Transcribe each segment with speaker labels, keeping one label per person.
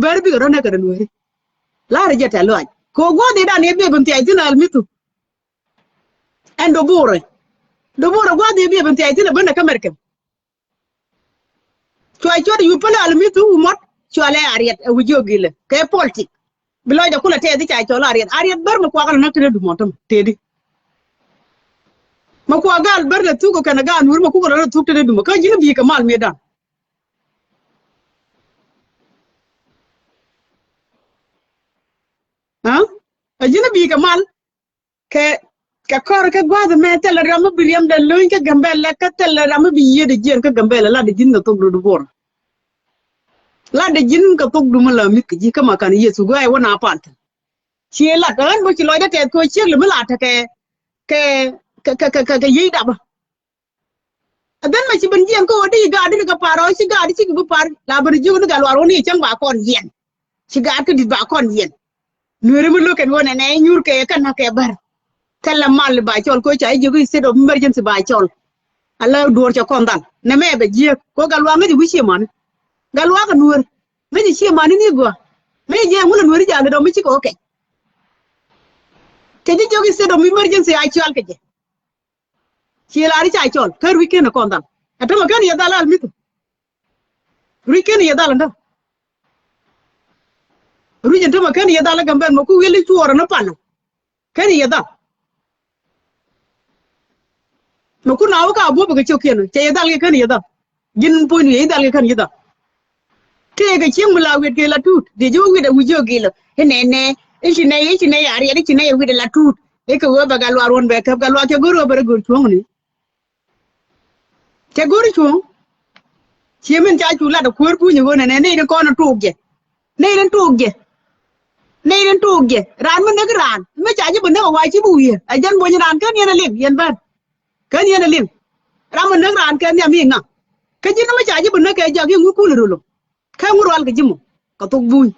Speaker 1: ber bi ro na ka nuore la re jeta lo ko go de da ne be bunti ai tin al mitu en do bore go de be bunti ai tin bana kamerkem choy chod yu pala al mitu mot chole ariet e wujo gile ke politik biloy da kula te di chay chola ariet ber ma kwa kala nak te du motam tedi ma kwa gal ber la tu ko kana ga nur ma ku ko la tu te du ma ka jina bi ka mal medan ha ajina bi ka mal ke ka kor ka gwa da me tel ram bi riam da loin ka gambel la ka tel ram bi yede jen ka gambel la de jinna to du bor la de jin ka to du mala mi ji ka ma kan yesu go ai wona pant chi la dan bo chi loy da te ko chi le mala ta ke yi da ba adan ma chi ban jen ko di ga di ka paro chi ga di chi bu par la ban ji ko ga waro ni chang ba kon yen chi ga ka di ba kon yen nure mu lo ken wona ne nyur ke kan na ke bar kala mal ba chol ko chai jigu sedo emergency ba chol ala duor cho kondan ne me be je ko galwa ngi wichi man galwa ka nuor ngi chi man ni go me je ngula nuor ja do mi chi ko ke ji jogi sedo emergency ai chol ke je chi la ri chai chol kar weekend kondan atama kan ya dalal mitu weekend ya dalanda rujen tama kan ya dalaga ben mo ku weli chuora na pano kan ya dal ma ku nawo ka bo ga choken te dal ke kan yeda gin po ni dal ke kan yeda te ga chim la wet ke la tut de jo wi da wi jo ge la ne e chi ne ari chi ne wi da la tut e ko ba ga lwa ron be ka ga lwa ke goro ba gor chuong ni te gor chuong chi men cha chu la da kur pu ni wona ne ne ko na tuge ne tuge ran mun ne ran me cha ji bu ne wa chi bu ye a jan bo ni ran kan ye na lim yen ban kan yana lim ramun nan ran kan ya mi nga ka jina ma jaji bunna ka jagi ngu kulu rolo ka ngu wal ga jimu ka to buy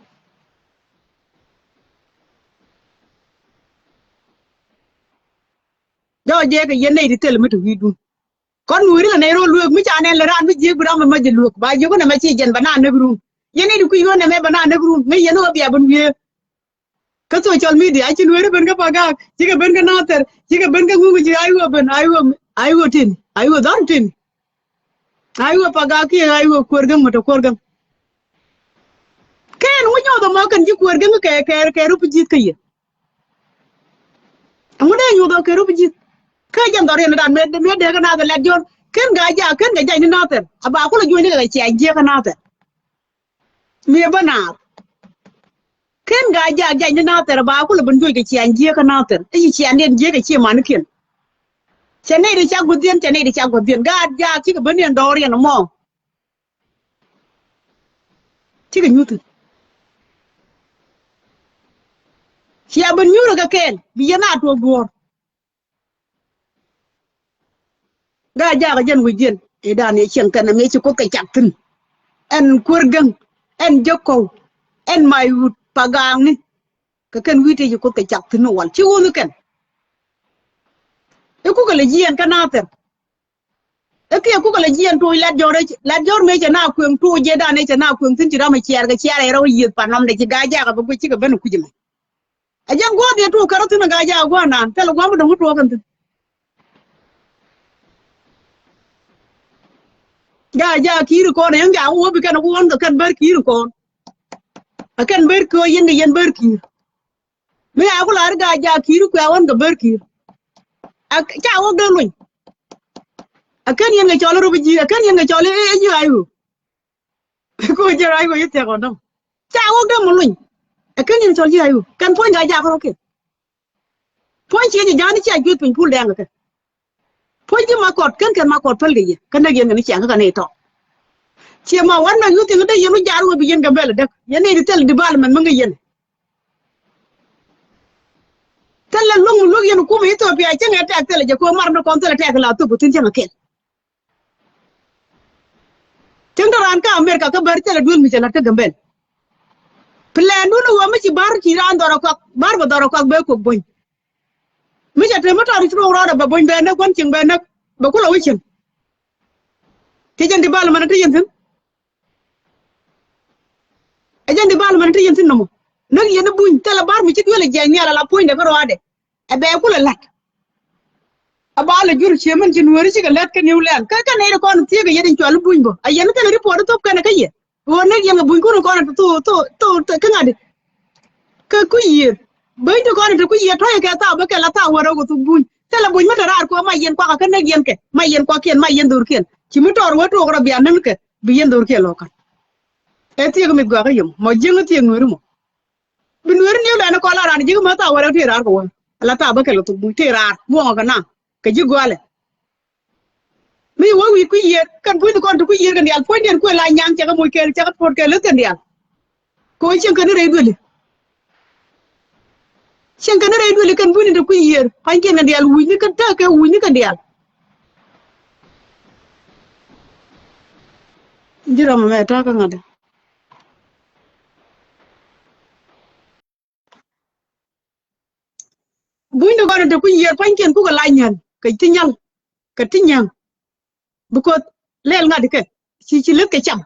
Speaker 1: do je ka yenne di tel mutu widu kon wuri la ne ro luok mi chane la ran mi je bu ram ma je luok ba je ko na ma ci jen bana na brum yenne di ku yo na me bana na brum me yeno bi abun wie ka social media ci wuri ben ga paga ci ga ben ga nater ci ga ben ga ngu ji ayo tin ayo dan tin ayo paga ki ayo korgam mata korgam ken wonyo do mo kan ji korgam ke ru pujit kay amude nyu do ke ru pujit ka jam do ren dan me de ga na da la jor ken ga ja ni nater aba ko la joni ga ci aje ga nater me bana ken ga ja ni nater ba ko la ban joy ga ci aje ga nater yi ci anden je ga ci man ken chene ri cha gudien ga ja ci ga ban yan do ren mo ci ga nyutu ci aban nyuru ga ken bi yana to gor ga ja ga jen wujien e da ne chen kan me ci ko ka chatin en kurgang en joko en mai wut pagang ni ka ken wite ji ko ka chatin wal ci wonu ken e ku ga le jien kanater e ke ku ga le jien to la jor me je na ku to je da ne je na ku tin ci da ma ciar ga ciar e raw yi panom de ci ga ja ga bu ci ga ben ku jima ajan go de to karatu na ga ja go na tel go mu da mutu kan ga ja kiru ko ne nga wo bi kan ko won kan bar kiru ko akan bar ko yin yen bar kiru me ya ko lar ga ja kiru ko won ga bar kiru ak cha wo de luñ akan yen ga cholo ru bi akan yen ga cholo e ji ayu ko je ayu yete ko dum cha wo de mu luñ akan yen cholo ji ayu kan po ga ja ko ke po chi ji ja ni cha ju pin pul dang ka po ji ma kot kan ma kot pal ge kan da yen ni cha ka ne to chi ma wan na yu tin da yen nu jaru bi yen ga bel de yen ni tel di bal man ma nga yen tel la lu yen ku mi Ethiopia ci nga tek tel je ko mar na ko tel tek la tu tin ci ma ken tin da ran ka America ka bar tel dul mi la te gambel plan du no wa mi ci bar ci ran doro ko bar ba doro ko be ko boy mi ja te mata ru ro da ba boy be na kon ci be na ba ko la wicin te jen di bal man te yen tin Ajan di bal man ti yentin no nak yena buñ tela bar mi ci wala jey ñala la poñ de ko rode e be ku la lat abala jur ci man ci wori ci ga lat ka new len ka ne ko on tiga yedin ci wala buñ bo ayen tan report top kana kaye wo nak yanga buñ ko to ka ngade ka ku yir bay to ko on to ku yir to ka ta ba ka la ta woro ko tu buñ tela buñ mata rar ko ma yen ko ka ne yen ke ma yen ko ken ma yen dur ken ci mi tor wo to ko bi anan ke bi yen dur ke lo kan e tiga mi gwa ka yum mo jenga tiga ngori mo bin wer ni la na ko la ran jiga ma ta wara ti rar ko la ta ba ke lo tu bu ti rar mo ga na ka ji gwale mi wo wi ku yer kan bu ko to ku yer kan yal point den ko la nyang ca ga mo ke ca ga por ke le kan yal ko chen kan re dole chen kan re dole kan bu ni to ku yer han ke nan yal wi ni kan ta ka wi ni kan yal jira ma me ta ka ngade buñ do gona de ku yer pan ken ku ga la nyan ka tinyal ka tinyang bu ko lel ngadi ke ci let ke cham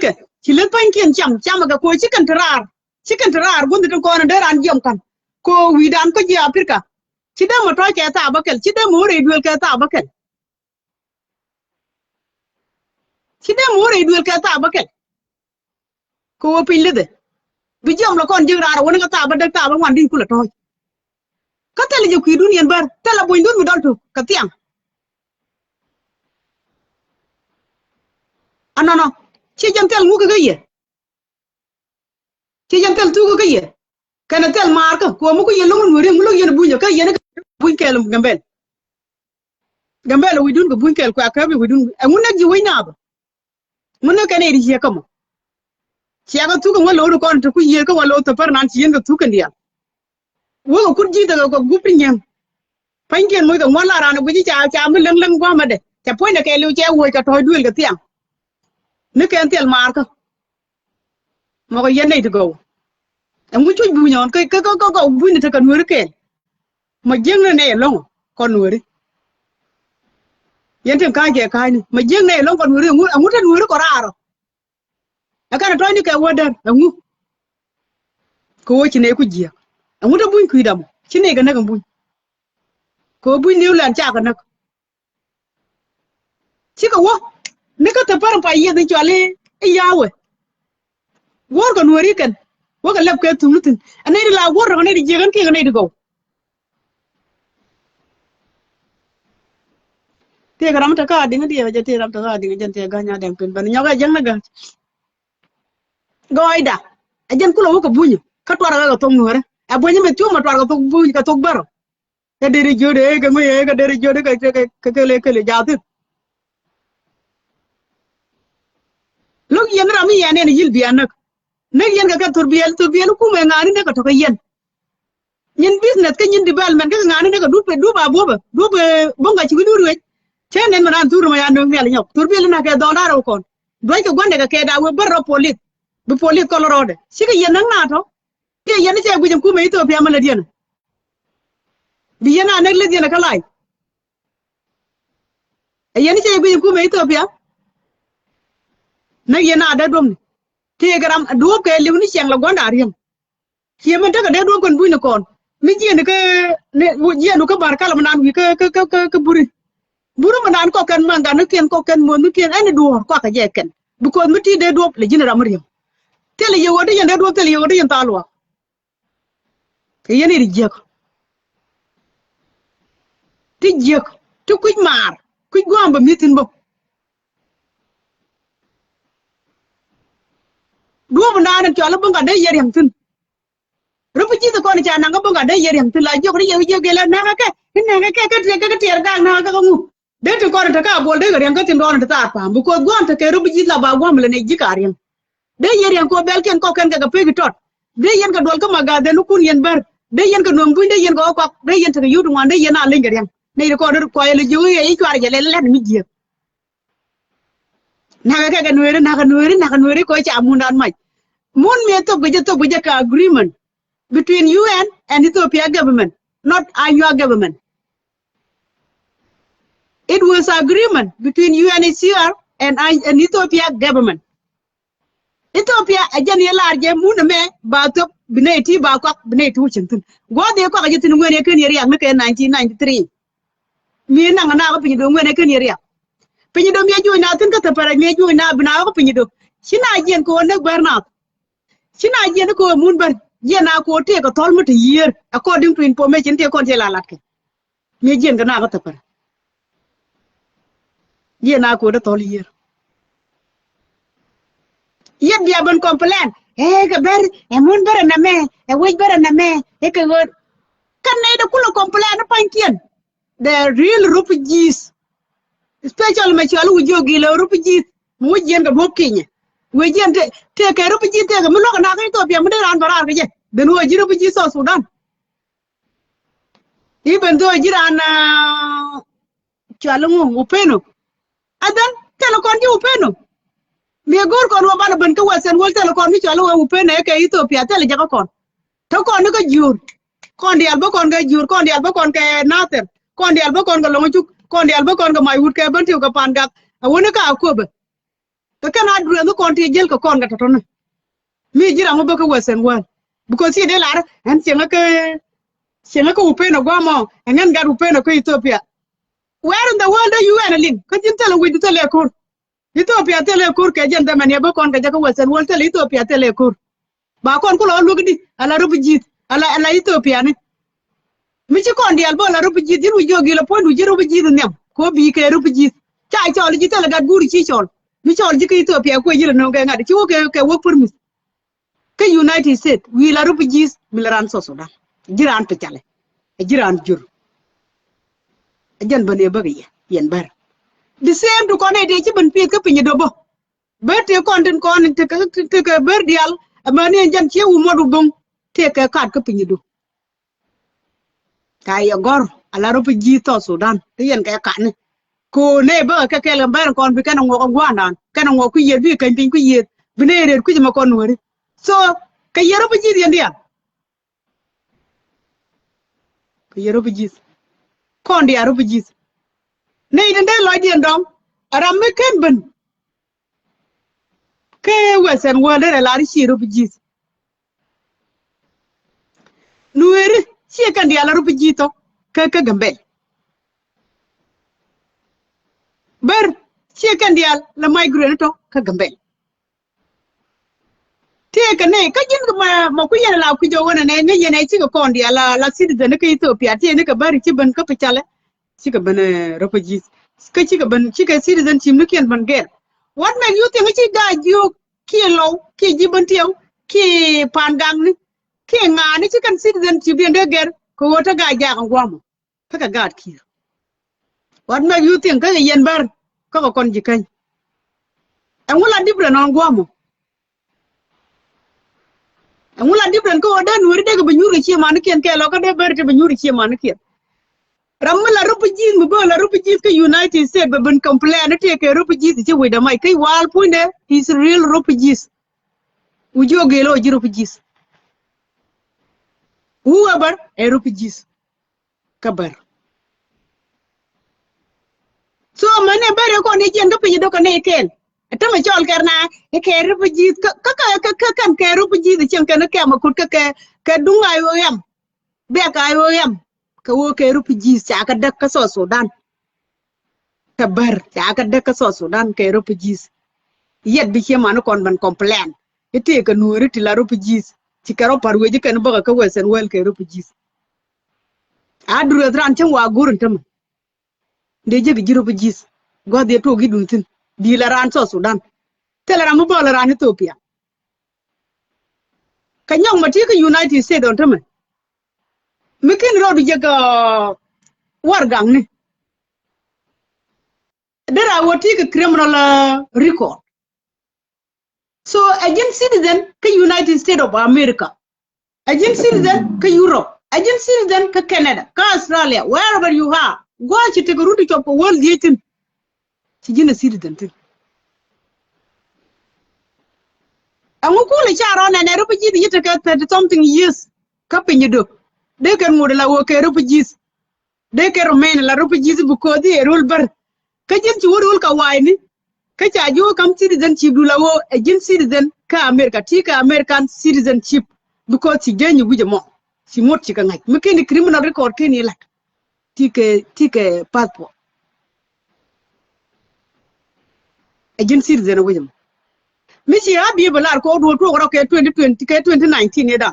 Speaker 1: ke ci let pan ken cham ga ko ci kan trar gun de ko na de ran jom kan ko wi dan ko ji afrika ci de mo to ke ta bakel ci de mo re duel ke ta bakel ci de mo re duel ke ta bakel ko pin le de bi jom la kon jing rar wona ka ta ba de ta ba wan din kula toy ka tele je ki dun yen bar tele boy dun mi dal to ka tiang anano ci jantel mu ka ye ci jantel tu ka ye kana tel mar ka ko mu ko ye longun wori mu lo yen buña ka yen buñ kel gambel wi dun ko buñ kel ko akabe wi dun mu nek ji wi na ba mu nek ne ri ye kamo ci aga tu ko wala ko to ku ye ko wala to par nan ci yen ka tu kan dia wo ko ji daga ko gupi nyam pangen mo ko wala rana bu ji cha mu leng gwa ma de cha point de ke lu che wo ka toy duel ka tiang ne ken tel mar ka mo ko yen nei to go mu chu bu nyon ko bu ni to kan wori ken ma jeng ne long kon wori yen tem ka ke kai ni ma jeng ne long kon wori ngu tan wori ko raro akana toy ni ke wodan ngu ko wo ci ne ku jiya ngu ta buñ ku dam ci ne ga na buñ ko buñ new lan cha ka nak ci ka wo ne ka ta par pa ye ni chale yawe wor ko wori kan wo ka lab ke tumutin anay la wor ko ne di jegan ke ne di go te garam ta ka dinga di ja te ram ta ka dinga jante ga nya dem pen ban nyoga jang na ga goida ajen kulo wo ko buñu ka twara ga to ngore a buñu me tuma twara ga to buñu ka to baro ka dere jode ga ngoye ga dere jode ka le jaatu lok yen rami yane ne yil bian nak nek yen ga turbiel ku me ngani ne ka to ka yen nyin business ka nyin development ka ngani ne ka du ba boba bonga ci widu we chenen manan turu ma ya no ngel nyok turbiel na ka dollar ko doy ko gonde ka ke da we barro polit bu polit colorado sika yen nak na to te yen ce gujum ku me Ethiopia ma la dien bi yen anek la dien ka lay yen ce gujum ku me Ethiopia na yen ada dom te gram do ke liwni cheng la gonda riam ki man ta ka de do kon bu ni kon mi jien ke ne bu jien ko bar kala man wi ke buru man ko kan man ga no ken ko kan mo no ken ani do ko ka je ken bu ko mi ti de do le jin ram riam te le yo de yen de do te le yo de yen talwa ke yen ri je ko ti je ko tu kuj mar kuj gomba mi tin bo do mo nan to la bunga de yeriam tin rupu ji to ko ni cha na ga bunga de yeriam tin la jo ko ye ge la na ga ke ter ga na ga ngu de to ko ta ka bol de ga ren ga tin do na ta pa bu ko gon ta ke rupu ji la ba gom le ne ji ka ren de yeriam ko bel ken ko ken ga pe gi tot de yen ga dol ka ma ga de lu kun yen bar de yen ga nom bu de yen ga ko de yen ta yu du wan de yen a le ga ren ne ko do ko ye ju ye ko ar je le mi ji na ga nuere ko cha mun dan mai mun me to guje ka agreement between UN and Ethiopia government, not your government. It was agreement between UNHCR and Ethiopia government. Ethiopia ajan yela je mun me ba to bineti ba ko bineti Washington. Go de ko ajitin ngene ken yeri ak 1993. Mi na ngana ko pinyo ngene ken yeri. Pinyo do mi ju na tin ka tapara mi ju na bina ko pinyo do. Sina jen ko ne barna. Sina jen ko mun bar yena ko te ko tol mut year according to information te kon jela latke. Mi jen ga na ko tapara. Yena ko da tol year. Yet be abon complain. Ka ber mun ber na me wij ber na me ka go kan ne da kula complain pankien the real refugees special machal wujo gilo refugees mu jen ga bokkinya we jen te ka refugees te ga mu lo na ka to bi mu ran barar ga je den wo ji refugees so Sudan even though jiran chalungu upeno adan tele kon ji upeno me gor kon wa bana ban ka wasen wol tele kon mi chalo wa upeno ke Ethiopia tele jaga kon to kon ga jur kon dial ba kon ga jur kon dial ba kon ke natem kon dial ba kon ga longu kon dial ba kon ga mai wut ke ban tiu ga pan ga wona ka ko ba to kana dure no kon ti jel ko kon ga to no mi jira mo ba ka wasen wal because si de lar en senga ka upeno gwa mo ngan ga upeno ko Ethiopia where in the world are you and link ka tin tele wi tele ko Ethiopia tele kur ke jenda man ya ba kon ga jaga wasen wol tele Ethiopia tele kur ba kon ko lo lugdi ala rubujit ala Ethiopia ne mi ci kon dial bo la rubujit din wu jogi la pondu ji rubujit nem ko bi ke rubujit cha chol ji tele ga guri ci chol mi chol ji ke Ethiopia ko ji la no ga ngadi ci wo ke work permit ke United States wi la rubujit mi la ran so Sudan jiran to chale jiran jur jan bane ba ga yen bar the same to kon de ci ban pi ka pinyi do bo berte kon tin kon te ka ber dial amani jan ci wu modu bong te ka kat ka pinyi do kay gor ala ro ji to Sudan te yen ka kan ko ne ba ka ke lambar kon bi kana ngo ngwa nan kana ngo ku yer bi kan tin ku yer bi ne re ku ma kon wori so ka yero bi ji yen dia ka yero bi ji kon dia ro bi ji ne ide loy dien dong aram me ken ben ke wesen wole la ri shiro bijis nuere sie kan dia la ru bijito ke gambe ber sie kan dia la migrant to ke gambe te ka ne ka jin ma ku yana la ku jo wona ne yene ci ko kon dia la citizen ke Ethiopia te ne ka bari ci ben ka picale ci ka ben refugees ka ci ka ben ci ka citizen team nuken ban ger what make you think ci ga ju ki low ki jiban tiaw ki pangang ni ki ngani ci kan citizen team de ger ko wota ga ja kan gwamo ka gad ki what make you think ka yen bar ka kon ji kan an wala different on gwamo an wala different ko dan wori de ga banyuri ci man ken ke lo ka de ber te banyuri ci man ken ramala refugees mu bola refugees ka United States ba ban complain te ke refugees ci wi da mai kai wal punde is real refugees ujo gelo ji refugees whoever a refugees kabar so mane bare ko ne jen ga pinyi do ka ne ken atama chol karna e ke refugees ka kan ke refugees chen ka na ke ma kut ka dunga yo yam be ka yo yam ka wo ke refugees cha ka dak ka so Sudan kabar cha ka dak ka so Sudan ke refugees yet bi ke man kon ban complain ite ka nuri ti la refugees ti karo parwe ji kan ba ka wesen wel ke refugees adru dran chen wa gurun tam de je gi refugees go de to gi dun tin di la ran so Sudan tele ram bo la ran Ethiopia ka nyong ma ti ka United States don tam mikin rodu jaga wargang ni dara woti ka criminal record so agent citizen ka United States of America agent citizen ka Europe agent citizen ka Canada ka Australia wherever you are go to take rodu to ko world yetin ci jina citizen tin amu ko le charo na ne rubu ji yita ka 30 something years ka pinyido de kan mo la wo ke refugees de ke remain la refugees bu ko di rul bar ka jin ci wurul ka way ni Kacha jo kam citizenship dulawo agent citizen ka America tika American citizenship because si genyu wuje mo si mot ci ka ngaj mekeni criminal record keni lat tike passport agent citizen wuje mo misi abi balar ko do to ko ke 2020 ke 2019 ne da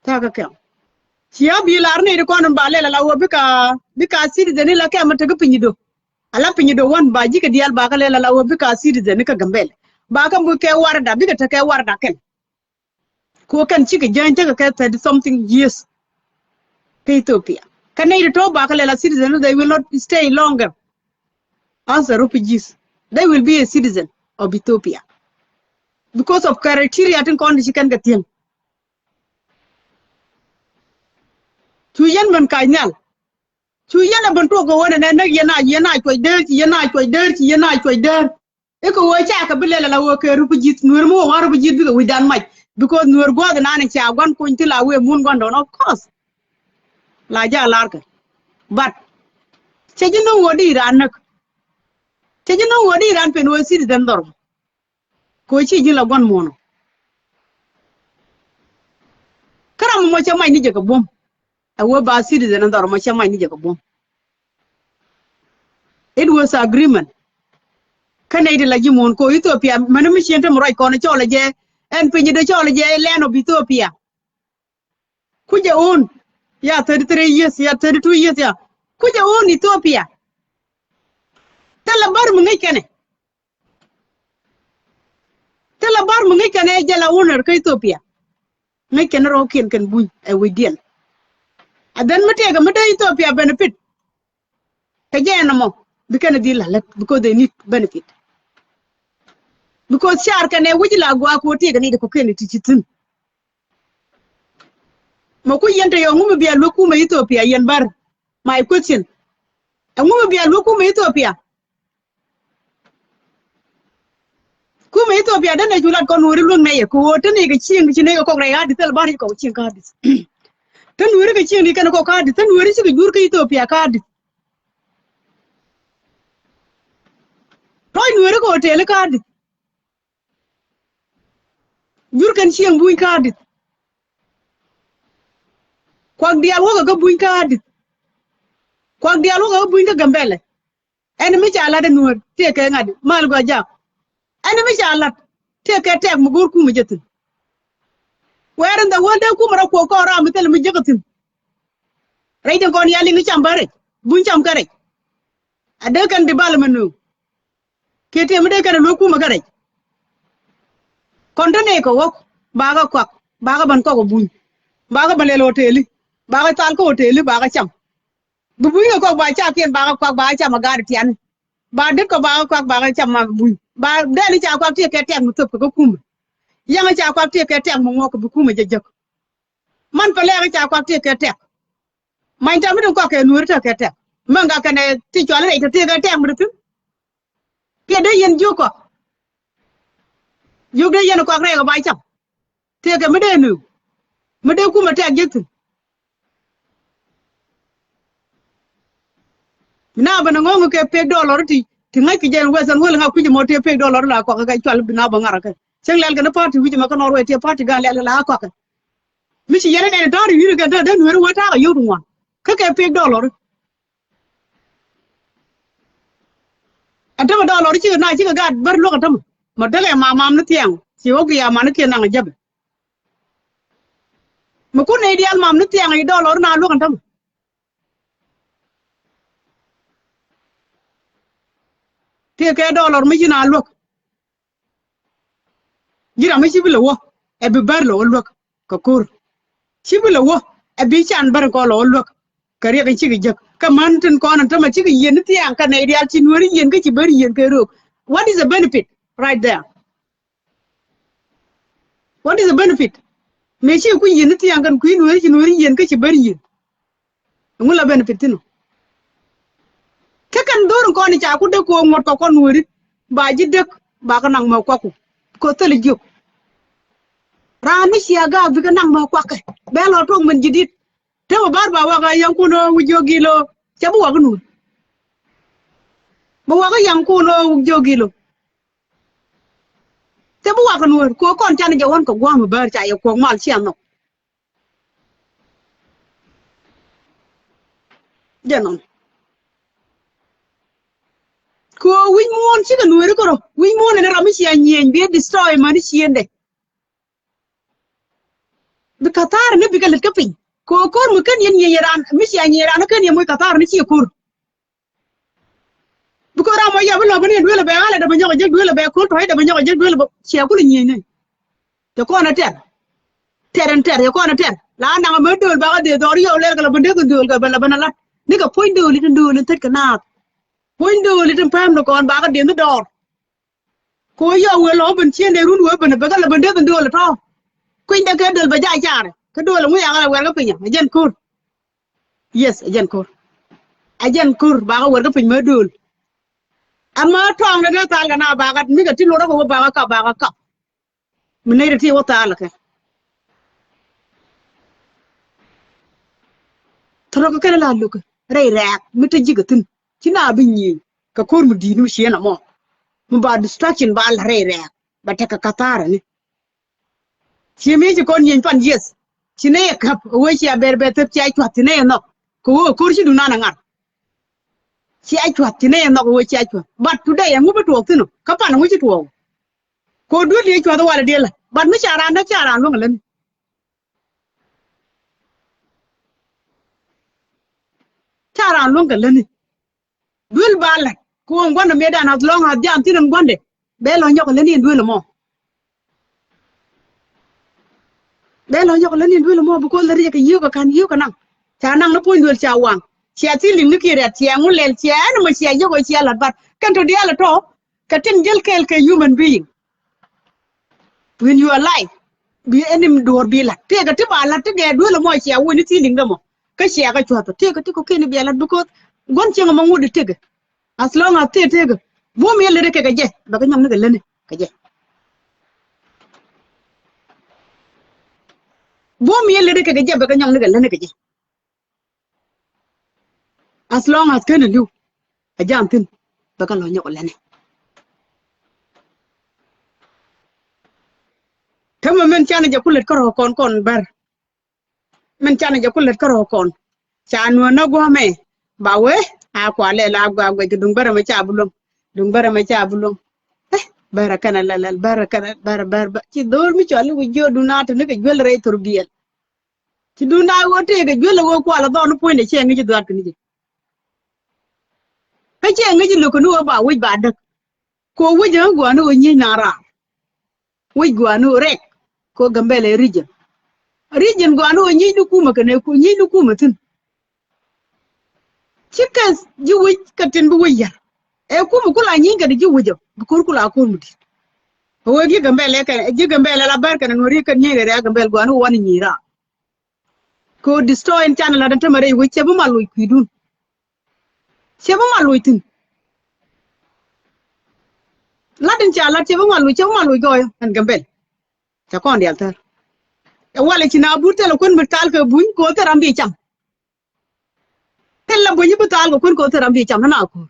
Speaker 1: ta ka kam si abi lar ne ko non bale la wo bika citizen la ke mata ga pinyido ala pinyido won ba jika dial ba ka lela la wo bika citizen ka gambele ba ka mu ke warda bika ta ke warda ken ko kan chika join ta ka 30 something years to Ethiopia can they to ba ka lela citizen they will not stay longer as refugees they will be a citizen of Ethiopia because of criteria and condition kan gatien tuyen man kanyal tuyen ban to go wona na yana ko der e ko wo cha ka bile la wo ke refugees nur mo war refugees bi we dan mai because nur go ga nan cha gon ko ntila we mun gon don of course la ja lar ka but chejino wodi ran nak chejino wodi ran pen wo citizen dor ko ci jila gon mono karam mo cha mai ni je ka bom awo ba citizen dor mo cha mai ni je ka bom it was agreement kanay la jimon ko Ethiopia manam ci entam roy ko na chola je en pinyi de chola je land of Ethiopia kuja on ya 33 years ya 32 years ya kuja on Ethiopia tala bar mu ngay kene jala owner ka Ethiopia ngay kene ro ken buñ ay we deal adan matega mata Ethiopia benefit ka jena mo bikana dil halak because they need benefit because shar kane wujila gwa ko te gani da ko ken ticitin mo ku yenta yo ngum biya loku ma Ethiopia yen bar my question ngum biya loku ma Ethiopia kuma Ethiopia dan julat ko nuri lung ne ko tane ga cin ne ko rai hadi tel bari ko cin ka hadi tan nuri ga cin ni kan ko ka hadi tan nuri shi ga jur ka Ethiopia ka hadi toy nuri ko hotel ka hadi jur kan cin buin ka hadi kwak dial wo ga buin ka hadi kwak dial wo ga buin ka gambele en mi cha la de nur te ke ngadi mal go ja ana mi shalat te ke tek mu gor ku mu jetin weran da wonde ku mara ko ra mi tel mi jegatin ray de gon yali ni chambare buñ cham kare ade kan di bal manu ke te mi de kan lo ku ma kare kon tane ko wok baga kwak baga ban ko buñ baga balelo hoteli baga tal ko hoteli baga cham bu buñ ko ba cha ken baga kwak baga cham ga tian ba de ko baga kwak baga cham ma buñ ba dani cha kwak te ke tek mu top ko kum yanga cha kwak te ke tek mu ngoko bu kuma jejjek man pa le cha kwak te ke tek man ta mi ko ke nur te ke tek manga kane ti chole te ke tek mu tu ke de yen joko yu de yen kwak re ko ba cham te ke mi de nu mi de kuma tek jektu na bana ngomu ke pe dollar ti ngay ki jen wesan wala nga kuji mo te pe dollar la ko ga chwal bina ba ngara ka sen lel ga na party wiji ma ko norwe te party ga lel la ko ka mi ci yene ne dari wi ga da nu wata ga yodu won ka ke pe dollar ata dollar ci na ci ga bar lo ka tam ma dale ma mam na tiang ci wogi ya ma na ke na nga jabe ma ko ne dial mam na tiang ay dollar na lo ka tam te ke dollar mi jina lok jira mi sibilo wo e bi bar lo lok ko kur sibilo wo e bi chan bar ko lo lok kare ga ci ga ka man tin ko nan tama ci ga yen ti an ka ne dial ci nuri yen ga ci bari yen ke ro what is the benefit right there what is the benefit me ci ku yen ti an kan ku nuri ci nuri yen ka ci bari yen ngula benefit tino kekan dorun ko ni cha ku de ko ngot ko nuri ba ji dek ba ka nang ma ko tele juk rami siaga bi ka nang ma ko ke be lo tong men jidit te bar ba wa ga yang ku no wujogi lo cha bu wa nu ba wa ga yang ku no wujogi lo wa kan wor ko kon tan ja won ko gwa mu bar cha yo ko mal chi am no janon ko wi mon chi kan wor ko ro wi mon ne ram chi anyen be destroy man chi ende bi Qatar ne bi galet ka pin ko kor mu kan yen yeran mi chi anyen kan ye mu Qatar ne chi kur bu ko ramo ya bulo bani dwele be ala da banyo je dwele be ko to hay da banyo je dwele chi ku ni ne to ko na ter yo ko na ter la na ma dol ba ga de do yo le ga bande ko dol ga bala bana la ni ga point dol ni dol ni tet ka na point dol ni pam no kon ba ga de no dor ko yo we lo ban chen de run we ban ba ga la bande ko dol to ko inda ka dol ba ja ja ka dol mu ya ga wer ga pinya jen kur yes ajen kur ba ga wer ga pin ma dol amma tong na tal ga na ba ga mi ga ti lo ko ba ga ka mi ne ti wa ta la ka thoro ko kala la lu ka re rak mi ta jiga tin kina bin yi ka kor mu dinu shi na mo mu ba distraction ba la re rak ba ta ka Qatar ni shi mi ji kon yin pan yes shi ne ka wo shi a berbe ta ci ai twat ne no ko shi du na na ngar shi ai twat ne no ko shi ai twat but today mu ba to tino ka pan mu ci to ko du li twat wala de la but mi chara lo ngalen chara lo ngalen dul bala ko ngwana medan as long as jam tin ngonde be lo nyoko leni dul mo bu ko la rek yu ka kan yu ka nang cha nang na poin dul cha wang cha ti lim ni ki ret cha ngul lel cha na ma cha yo ko cha la bat kan to dia la to ka tin jel kel ke human being when you are alive bi enim dor bi la te ga ti ba la te de dul mo cha woni ti lim da mo ka cha ka chwa te ga ti ko ken bi la bu ko gon che ma ngudi te ga as long as te ga bo mi le rek ga je ba ga nyam ni ga lene ka je bo mi le rek ga je ba ga nyam ni ga lene ka je as long as ken lu a jam tin ba ga lo nyok lene kama men chana ja kulet ko kon bar men chana ja kulet ko kon chanu na go me ba we a kwa le la gwa gwa dung bara ma cha bulum bara kana la bara kana bara ci dor mi chali wu jodu na to ne ga jwel re tur biel ci du na wo te ga jwel wo kwa la don point che ngi do at ni ji ka che ngi ji lu ko no ba wi ba dak ko wu je gwa no nyi na ra wi gwa no rek ko gambele region gwa no nyi du kuma ka ne ko nyi du kuma tin cikas ji wi ka tin bu wi ya e kuma kula nyi ga ji wujo bu ko kula ko mudi o gi gambele ka ji gambele la barka na ngori kan nyi ga gambele gwa no wani nyira ko destroy en channel da tamare wi ce bu malu kuidun ce bu malu tin ladin cha la ce bu malu goyo an gambele ta kon dial tar e wala ci na burte la kon mutal ka buñ ko taram bi cham tella buñ butal ko kon ko taram bi cham na ko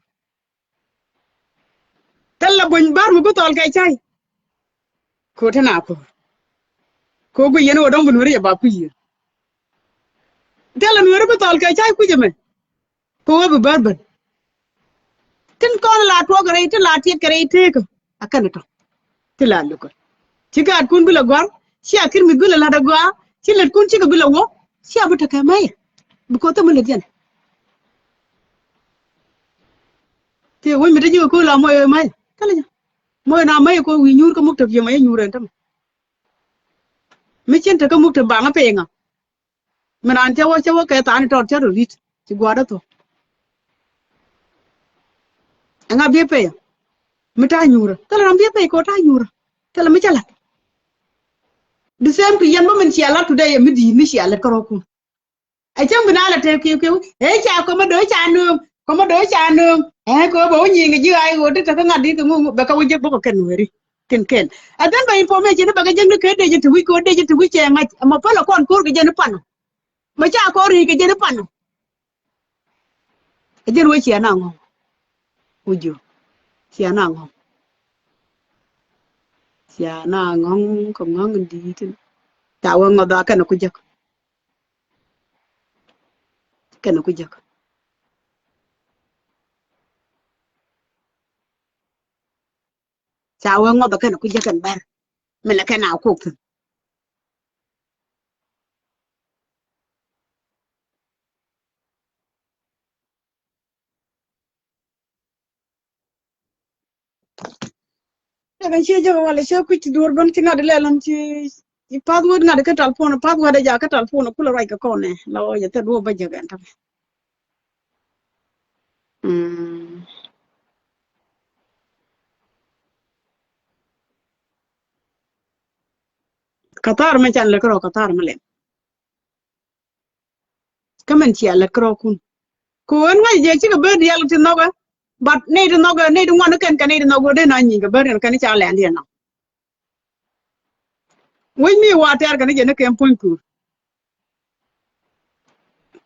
Speaker 1: tella buñ bar mu butal kay chay ko tana ko gu yeno don bu nuri ba ku yi tella nuri butal kay chay ku jeme ko bu barban tin kon la to gare ti la ti gare te ko akan to ti la lu ko ci gaat kun bila gwar ci akir mi bila la da gwa ci let kun ci ga bila wo ci abu ta kai mai bu ko ta mun dian te wo mi da ji ko la moy mai kala ja moy na mai ko wi nyur ko mukta fi mai nyuren tam mi cin ta ko mukta ba nga pe nga manan te wo ka ta ni tor cha ro rit ci gwa da to nga bi pe mi ta nyura kala ram bi pe ko ta nyura kala mi chala the same to yan woman she ala today mi di ni she ala karo ku ai chang bina la te ke e cha ko ma do cha nu ko bo nyi ngi ji ai go te ka ngadi ko mu ba ka wuje bo ko ken weri ken adan ba information ba ga jeng ke de je tu ko de je tu che ma ma pa la kon ko ge je pan ma cha ko ri ge je pan e je ro chi ana ngo uju chi ana ngo ya na ngong ko ngong ndi tin ta wa ngoda kana kujak kana kujak ta wa ngoda kana kujak kan bar mala kana ko tin daga ce jaga wala ce ku ci dur ban ci ngade lelan ci password ngade ka telephone password ja ka telephone kula ray ka ko ne lawo ya ta do ba jaga ta Qatar ma chan le kro Qatar ma le kamen ci ala kro kun ko won ngai je ci ga be dial ti noga but ne de noga ne de ngwan ken kan ne de noga de na nyi ga be kan ci ala ndi na wai mi wa ter kan je ne kem pon kur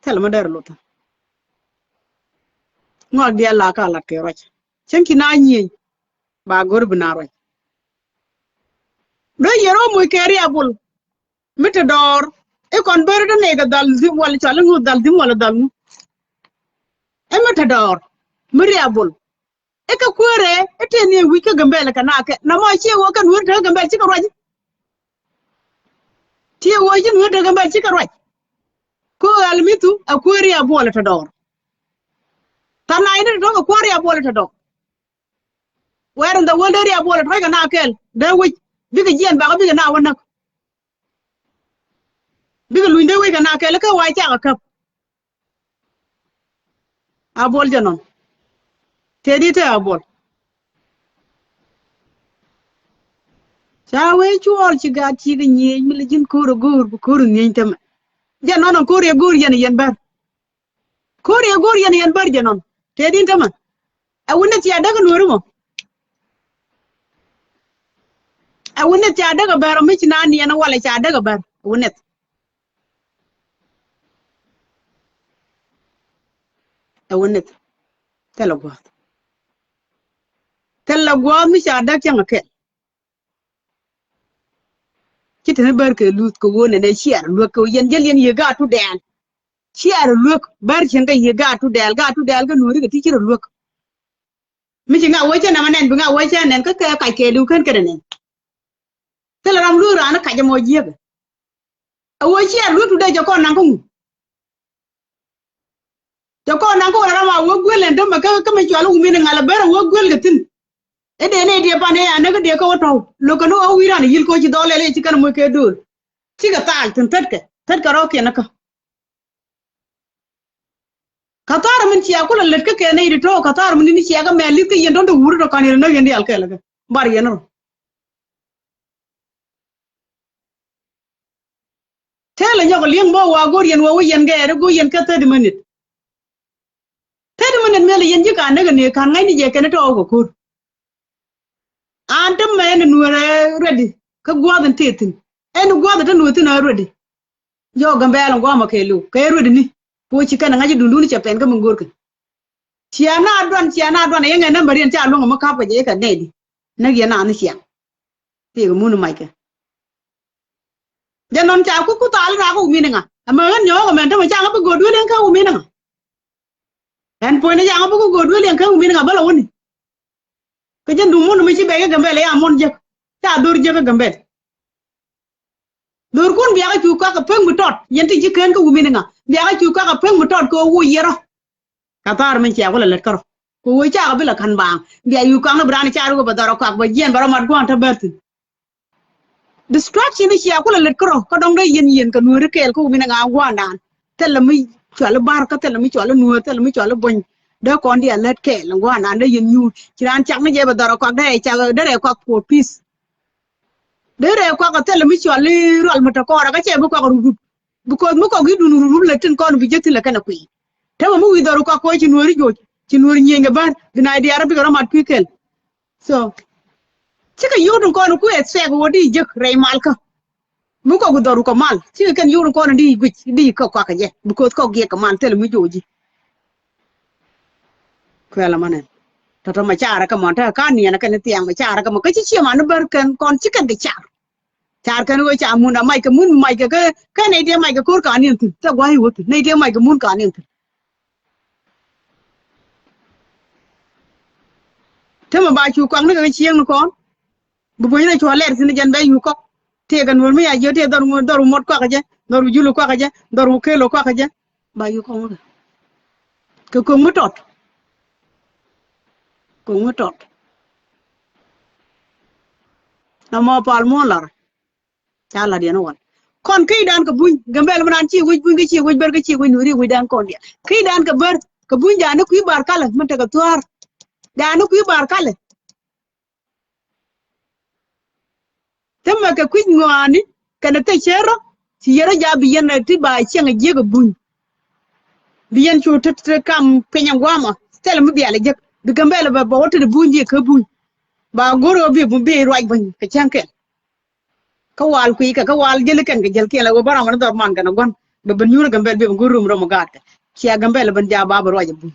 Speaker 1: tel ma der lota ngol dia la ka la ke roch chen ki na nyi ba gor bu na roch do yero mo keri abul mita dor e kon ber de ne ga dal di wala chala ngu dal di wala dal mu e mita dor miri abul e ka kwere e te ne wi ka gambele kana ke na ma che wo kan wur ta gambele ci ka roch ti wo ji wur ta gambele ci ka roch ko almitu a kwere abul ta dor tana ina do ko kwere abul ta dor where in the world area abul ta ga na kel de wi biga jien ba biga na wana biga luinde wi ga na kel ka wa cha ka abol janon tedi te abol chawe chuol ci ga ci ga nyi mi le jin ko ro gor ko ro nyi tam janon ko re gor yen bar ko re gor yen bar janon tedi tam a wona ci adaga noru mo a wona ci adaga bar mi ci nani yana wala ci adaga bar wona a wona tela gwa mi ci adak yang ke ci tane bar ke lut ko wona ne ci ar lu ko yen jel yen ye ga tu den ci ar lu bar ci nga ye ga tu del ga nuri ga ti ci lu mi ci nga wo ci na manen bi nga wo ci nen ka ka ke lu kan ke nen tela ram lu ra na ka jamo jiga a wo ci ar lu tu de jo ko nan ko Joko na ko rama wo gwel en dama ka me chwalu mi ngala bera wo gwel gatin e de ne de pane ya ne de ko to lo ko no wira ni yil ko ci dole le ci kan mo ke dul ci ga tal tan tat ka ro ke na ka Qatar min ci akula let ka ke ne de to Qatar min ni ci ga me lit ke yendo do wuro to kan no yendi al ke la bar yeno tele nyoko lieng bo wa gor yen wo yen ga re go yen ka 30 minute men mele yen jika ne ne kan ngai ni je ken to go kur antam men nuore ready ka gwadan tetin en gwada tan nutin ready yo gambela ngwa ma kelu kay ready ni po ci kan ngaji dundu ni cepen ka mungor ka ciana adwan yenga number yen cha longo ma ka pa je ka ne di na ye na ni sia ti go munu mai ka janon cha ku tal ra ko mi nga ama nyo ko men ta ma cha ga go du len ka u mi nga en point ne yang bu go do len kan mi nga bala woni ke jendu mon mi ci be ga gambele ya mon je ta dor je ga gambele dor kun biya ci ka peng mu tot yenti ci ken ko mi nga biya ci ka peng mu tot ko wu yero Qatar min ci wala let karo ko wo ci ga bela kan bang biya yu kan na brani ci aru ba daro ka ba jen bara mat ko ta bertin distraction ni ci akula let karo ko dong dai yen ka nuore kel ko mi nga gwandan tel mi chwala bar ka tel mi chwala nuo tel mi chwala bon da kon dia let ke langwa na da yen nyu kiran chak ne je ba daro ko da cha da re ko for peace de re ko ka tel mi chwala rol mata ko ra ka che bu ko ru bu ko mu ko gi dunu ru le tin kon bi jeti la kana ku ta mu wi daro ko ci nuori jo ci nuori nyenga ban dina di arabi ko mat pikel so cika yudun kon ku et se go di je re malka mu ko gudaru ko mal ci kan yuru ko ndi guc di ko ka je bu ko ge ka man tel mu joji ko la manen to ma chara ka mon ta ka ni na kan tiang ma chara ka ma ka chi ma no ber kan kon chi kan ke char kan wo cha mun mai ka mun mai ka nei dia mai ka kur ka ni tu ta gwai wo nei dia mai ka mun ka ni tu thế mà bà chú quăng nó cái chiêng nó con bố bố này cho lẹ xin dân bay yu có thế gần muốn mấy ai thế đòi một quả cái chứ đòi du quả cái chứ đòi kê quả cái chứ bà yu không được cái cùng mất trọt nó mò pal mò là cha là điện nó còn khi đàn cái bún gần bây giờ mình ăn chi cái chi ber cái chi nuri quỳ đàn con điện khi đàn cái bún giá nó quý bar cả là mình cái tuar đàn nó quý bar cả là thế mà cái quý ngoan đi cái nó tay chơi đó thì giờ ra biển này thì bài chiang cái cái bún biển chú thật cam penyang qua mà thế là mới biển lại giấc được gần bây giờ bà bảo cái bún gì cái bún bà goro bị bún bị rồi bún cái chiang cái wal quý cái wal giờ cái giờ cái là bà làm nó đòi mang cái nó quan bà bên nhung gần bây giờ bị goro mà nó gạt chia gần bây giờ bên gia bà rồi bún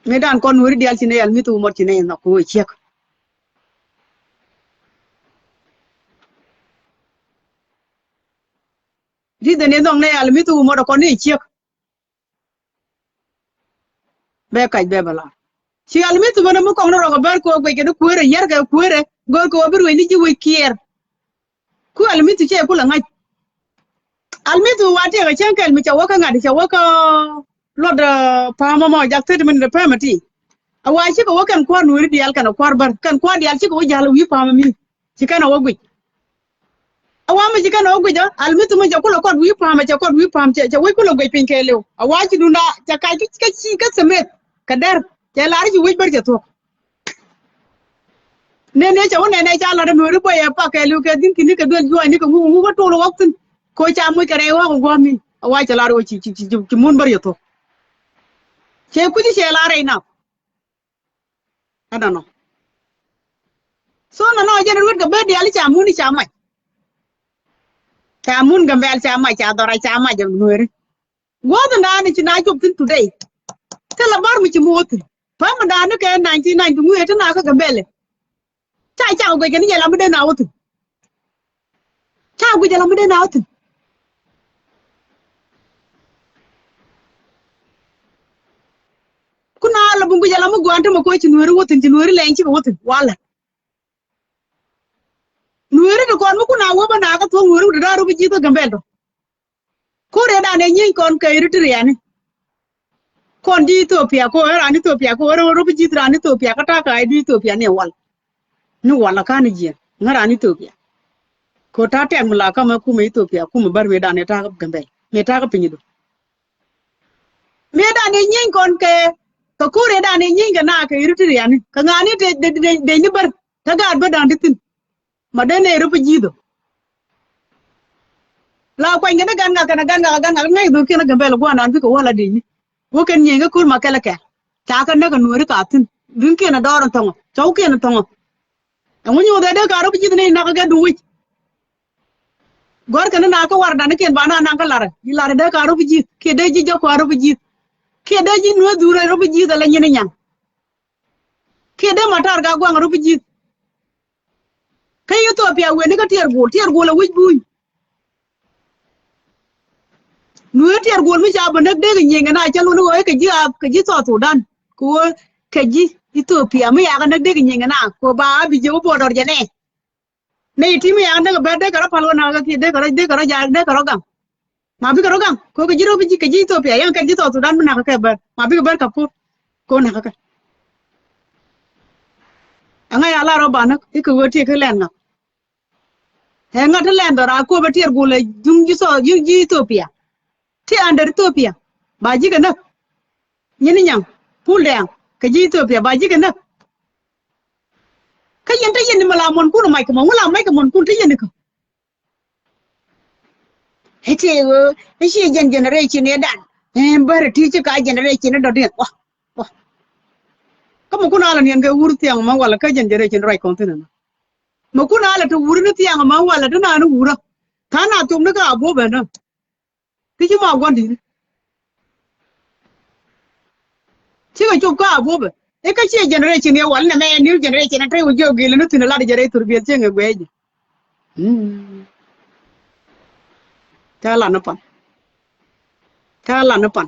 Speaker 1: medan kon wuri dial ci neyal mi tu mot ci ney nak woy ciek di de ne dong neyal mi tu mot ko ni ciek be kay be bala ci al mi tu mo mo ko no ro ber ko be ke do kuere yer ga kuere gor ko bir we ni ci woy kier ku al mi tu ci ko la ngaj al mi tu wate ga cenkel mi ci waka ngadi ci waka lord pa mo jak tet min de pamati awa ci ko wakan ko nuri dial kana kwar bar kan ko dial ci ko jalo wi pa mi ci kana wogui awa ma ci kana wogui da almitu ma jakula ko wi pa ma ci ko wi pam ci wi ko lo goi pin kelew awa ci dunda ta ka ci ka semet ka dar ya la ci wi bar ci to ne ci wona ne ci ala da nuri boy pa kelew ka din kini ka dol joy ni ko ngu ko to lo waktin ko ca mu kare wa ko gomi awa ci la ro ci mun bar ya to ce kuji ce larai na I don't know so no jere wut ga bedi ali cha muni cha mai cha mun ga bel cha mai cha dora cha mai jam nuere godo na ni na chop tin today te la bar mi ci moti pa ma da no ke 99 mu eta na ka ga bele cha cha go ga ni la mu de na wutu cha go ja la mu de na wutu kuna la bungu jala mu gwanta ma ko ci nuori wotin ci nuori len ci wotin wala nuori de kon mu kuna wo ba na ka to nuori da ru bi to gambel do ko re da ne nyin kon kay ritri yani kon di Ethiopia ko era ni Ethiopia ko ro bi ji tra ni Ethiopia ka ta ka di Ethiopia ne wal ni wala ka ni ji ngara ni Ethiopia ko ta te mula ka ma ku me Ethiopia ku mu bar we da ne ta gambel me ta ka pinyido me da ne nyin kon ke ka kure da ne nyinga na ka irutiri yani ka ngani de ni bar ta ga ba dan ditin ma da ne rupu jido la kwa ngene ganga ngai do kina gambe la gwana bi ko wala de ni wo ken nyinga kur ma kala ka ta ka na ka nuri ka tin dun kina doron tongo chaw kina tongo amunyo de ka rupu jido ne na ka ga duwi gor kana na ka war da ne ken bana na ka lara de ka rupu jid ke de ji jo ko rupu jid ke da ji no dura rupu ji da la nyene nyang ke da matar ga gwang rupu ji kay Ethiopia we ni ka tier gol la wij buy no tier gol mi ja ba nak de nyenga na cha lu no ke ji so Sudan ko ke ji Ethiopia mi ya ga nak de nyenga na ko ba bi je bo dor je ne ti mi ya na ba de ka palo na ga ke de ka ja de ka ga ma bi ka gang ko ke jiro bi ke ji Ethiopia yang ke ji to Sudan na ka bar ma bi bar ka ko na ka anga ya la ro ba na ke ko ti ke len na he nga te len dora ko ba tier gole dum ji so ji Ethiopia ti under Ethiopia ba ji ka na nyini nyang pul dang ke ji Ethiopia ba ji ka na ka yen ta yen ni mala mon ku no mai ka mon la mai ka mon ku te yen ka hete wo shi generation ne dan bar ti ci ka generation do de wa ka mu kuna la ne ga wurti ang ma wala ka generation rai kontina ma kuna la to wurni ti ang ma wala to na nu wura kana tum na ka abo ba na ti ci ma gondi Chi ga chu ka bo be. E ka chi generation ya wal na me new generation na trai ujo gele no tinala de jere tur bi chenga gweji. Tala na pan. Tala na pan.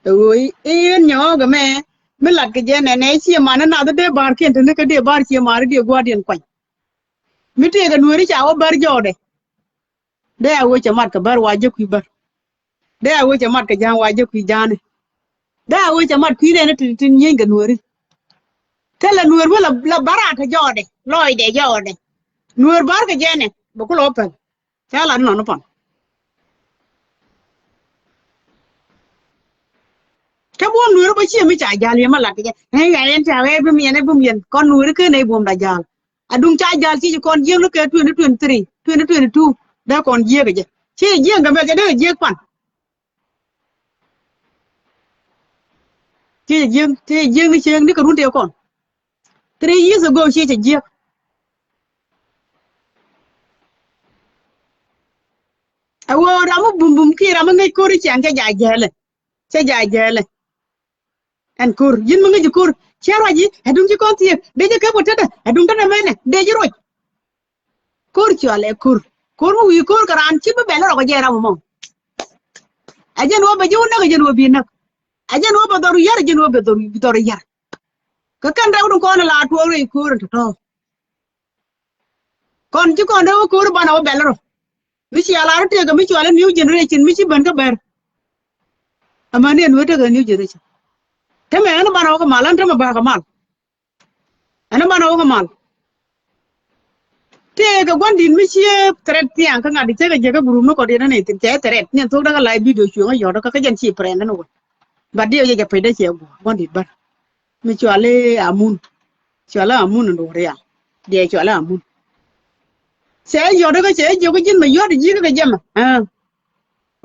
Speaker 1: Oi en nyo ga me lat ke je ne chi ma na de bar ke ne ke de bar chi ma de guardian kwan. Mi te ga nuori cha o bar jode. De a wo cha mat ka bar wa je ku bar. De a wo cha mat ka jan wa je ku jane. De a wo cha mat ku ne tin nyen ga nuori. Tela nuor wala la baraka jode. Loy de jode. Nuor bar ke je ne bo ko open. Tala no pan. Cái buông núi nó bây giờ mới trả giá liền mà là cái hay ngày em chào em bơm miền con núi nó cứ này buông đại giá à đúng trái giá chỉ con riêng nó cái 2023 2022 đã còn riêng cái gì chỉ riêng cái cái đó riêng quan chỉ riêng nó riêng nó còn rút tiêu còn 3 years ago chỉ riêng à wo ra mà bùm kia ra mà ngay cô đi chẳng cái giá lên and kur yin mga jukur chero ji adung ji kon tie de je ka botada adung ta mene de je roj kur chwale kur mu wi kur karan chi be belo ko jera mo ajen wo be juna ga jen wo bi nak ajen wo be doru yar jen wo be doru yar ka kan raw dun ko na la to re kur to kon ji kon do kur bana wo belo mi chi ala te ga mi chwale new generation mi chi ban ka ber amane no te ga new generation Teme ana bana ko malan teme ba ka mal ana bana ko mal te ga gondin mi sie tret tiang ka ngadi te ga je ga guru no ko de na ne te tret ne to da live video chu ga yo da ka jan chi prend no ba de ye ga pe de che gondin ba mi chwale amun ndo re ya de chwale amun se yo da ka che yo ga jin ma yo de ji ga jema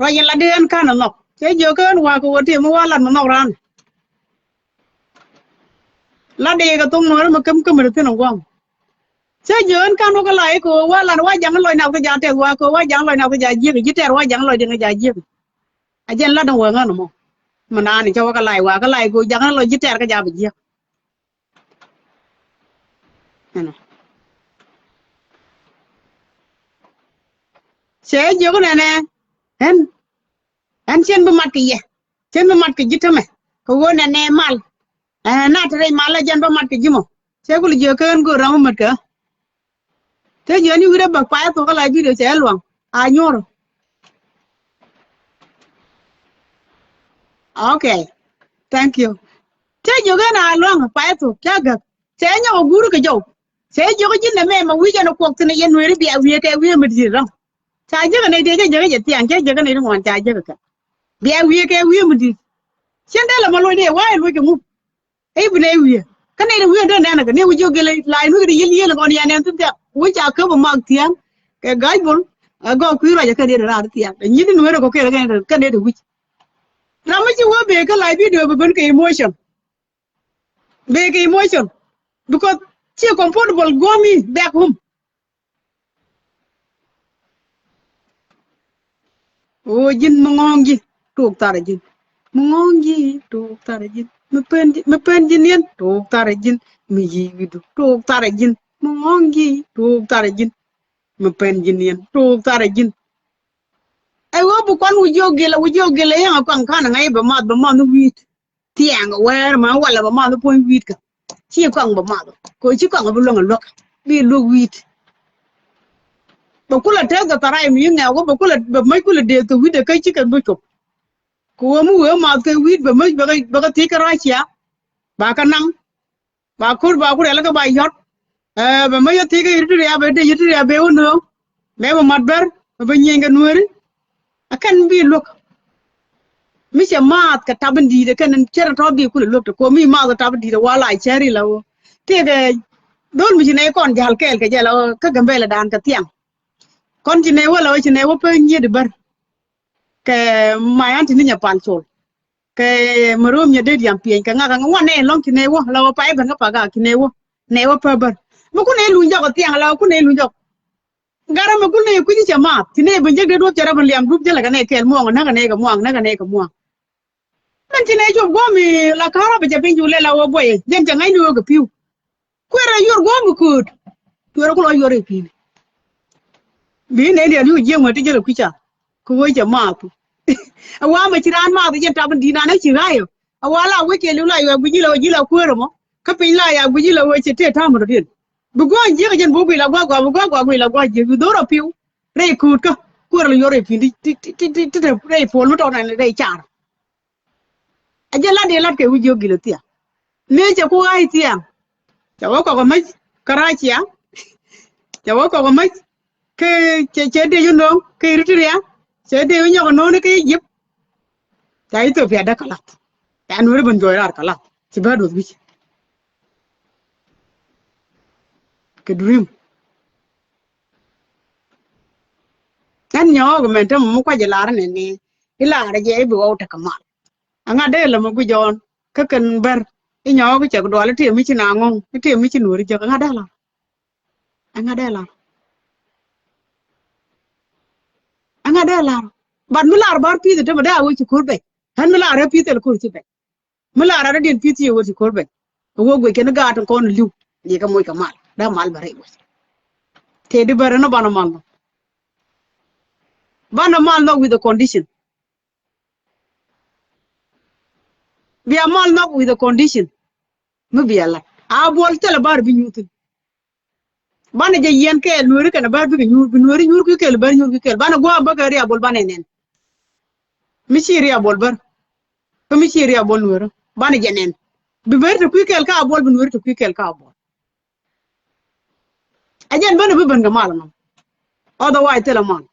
Speaker 1: ra yen la de an ka no se yo ka wa ko te mo wa lan no ran la de ga tung no ma kem kem te no wang se jön kan ko lai ko wa lan wa jang loy naw ko ja te wa ko wa jang loy naw ko ja ji ji ter wa jang loy de ja ji a jen la dang wa ngano mo mana ni cho ka lai ko jang loy ji ter ka ja bi ji ana se jo ko ne en chen bu mat ki ye chen bu mat ki ji tame ko wo ne mal na tare mala jan ba mat ke jimo se ko je kan go ram mat ka te je ni wure ba pa to ka la video se luang a nyoro okay thank you te je ga na luang pa to kya ga se nya o guru ke jo se je ko jin na me ma wi ja no ko tne yen wure bi a wi ke wi mi di ram cha je ga ne de je ga je tiang je ga ne mo cha je ka bi a wi ke wi mi di chen de la ma lo de wa lo ke mu ai bune wiye kana ida wiye don dana ne wujo gele la inu de yel yel gon yanen tun ta wuja ka ba mag tian ke gaibul go ku ra ja ka de ra tian ni ni no ko ke ka ne de wuj rama ji wo be ka la video be ban ke emotion because she comfortable go me back home o jin mongongi tuk tara jin mongongi tuk tara jin me pen jin yen tuk tara jin mi yi widu tuk tara jin mongongi tuk tara jin me pen jin yen tuk tara jin ai wo bu kon wujo gele yang kan kan ngai ba ma no wit tiang wer ma wala ba ma no point wit ka chi kan ba ma ko chi kan ba lo ngalo bi lo wit ba kula te ga tarai mi nga wo ba kula ba mai kula de to wit de kai chi kan bu ko mu we ma ke wit ba mai ba ka ti ka ra chia ba ka nang ba kur la ka ba yot ba mai ti ka yitu ya ba de yitu ya be wono me ba mat ber ba nyenga nuori akan bi lok mi se mat ka tabandi de kan cera to bi kula lok ko mi ma ka tabandi de wala cheri lawo te de dol mi ne kon jal kel ke jala ka gambe la dan ka tiang kon ci ne wala ci ne wo pe ñi de bar ke mayanti ni nya pan sol ke marum nya de diam pien ka nga ngone long ci ne wo la wo pay ba nga paga ki ne wo pe bar mu ku ne lu nja ko tiang la ku ne lu njok gara ma ku ne ku ci ma ti ne ba jeg de do ci rabal yam du jala ka ne kel mo nga ne ka mo nga ne ka mo men tine jo gomi la kara be japin jule la wo boy jen janga ni wo piu kwera yor gomi kut yor ko yore pini bi ne ne yu je mo ti jere kucha ko wo jama pu awa ma tiran ma be jen tabin dina na ci gayo awala we ke lu la yo buji la ji la kwero mo ka pin la ya buji la wo ci te ta mo din bu go je jen bo bi la gwa la gwa je du do ro piu re kut ka kwera yore pini ti re pol mo to na re char ajela de lat ke wujo gilotia meje ko ai tia chawo ko mai karachia chawo ko mai ke che de yuno ke ritria che de yuno no ne ke yip tai to pia da kalat an wori ban joyar kalat ci ba do bi ke dream an nyo go men tam mu ko jela ne ni ila ra je bi o ta kamal anga de la mo gu jon ka kan bar i nyo ko che do la ti mi ci na ngong ti mi ci nuri je anga da la anga da la ban mi lar bar pi de ma da wo ci kurbe han mi lar pi te ko ci be mi lar ra din pi ti wo ci kurbe wo go ken ga tan ko no liu ni ka moy ka mal da mal bare wo te di bare no bana mal no with the condition we are mal no with the condition mu bi ala a bol te la bar bi ñutul bana je yen ke nuri kana bar bi ñur bi nuri ñur ku ke bar ñur ku ke bana go ba ga ri abol bana nen mi ci ri abol bar ko mi ci ri abol nuri bana je nen bi bar te ku ke ka abol bi nuri te ku ke ka abol ajen bana bi ban ga mal no otherwise te la mal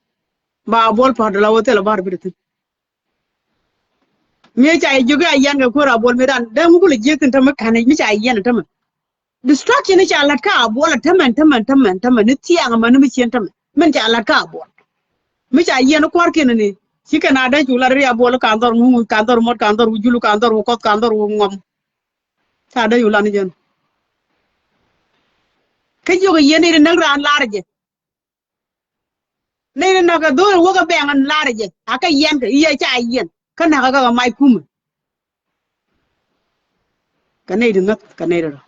Speaker 1: ba abol pa da la wo te la bar bi te mi cha juga yan ga ko abol mi dan dan mu kula je tin ta makane mi cha yan ta man distraction ni cha lat ka abola taman ni tiang man mi chen taman men cha lat ka abol mi cha yen ko arken ni sika na da chula ri abol ka andor mu ka andor mot ka andor ujulu ka andor ko ka andor ngom sa da yula ni jen ka joga yen ni na ran larje ne na ka do wo ka bengan larje aka yen ka iya cha yen kana ka mai kum ka ne dingat ka ne ro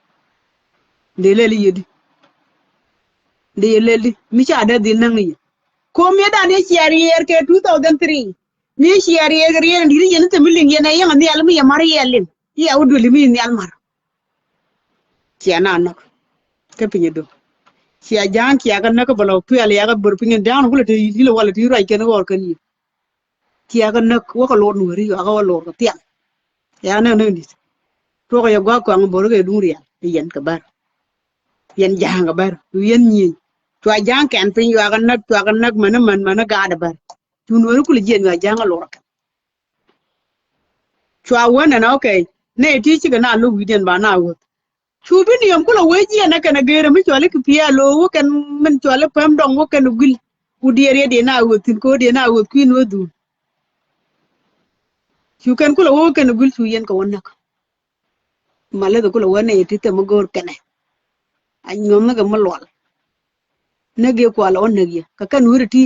Speaker 1: de leli yedi de leli mi cha da din nang ni ko me da ne sharier ke 2003 mi sharier rier ndi yen te milin yen yang ni almi ya mari yelin ya udu limi ni almar kiana nak ke pinye do sia jan kia kan nak balo pu ale ya bur pinye down hule te yilo wala ti rai ken wor kan yi kia kan nak wo ka lo nuri ya ka lo ka tiang ya na ni to ko ya gwa ko ang bor ke duri ya yen ka bar yen jang ka bar yen nyi to jang kan pin ya kan nak man ga da bar tu no ku le jen ya jang lo ka to wona na okay ne ti ci ga na lo wi den ba na wo chu bi ni yam ku lo we ji na kana gere mi chole ki pia lo wo kan men chole pam dong wo kan gul u diere de na wo tin ko de na wo kwin wo du chu kan ku lo wo kan gul chu yen ka wona ka male do ku lo wona ti te mo gor kana an ngom na ga malwal na ge ko ala on na ge ka kan wuri ti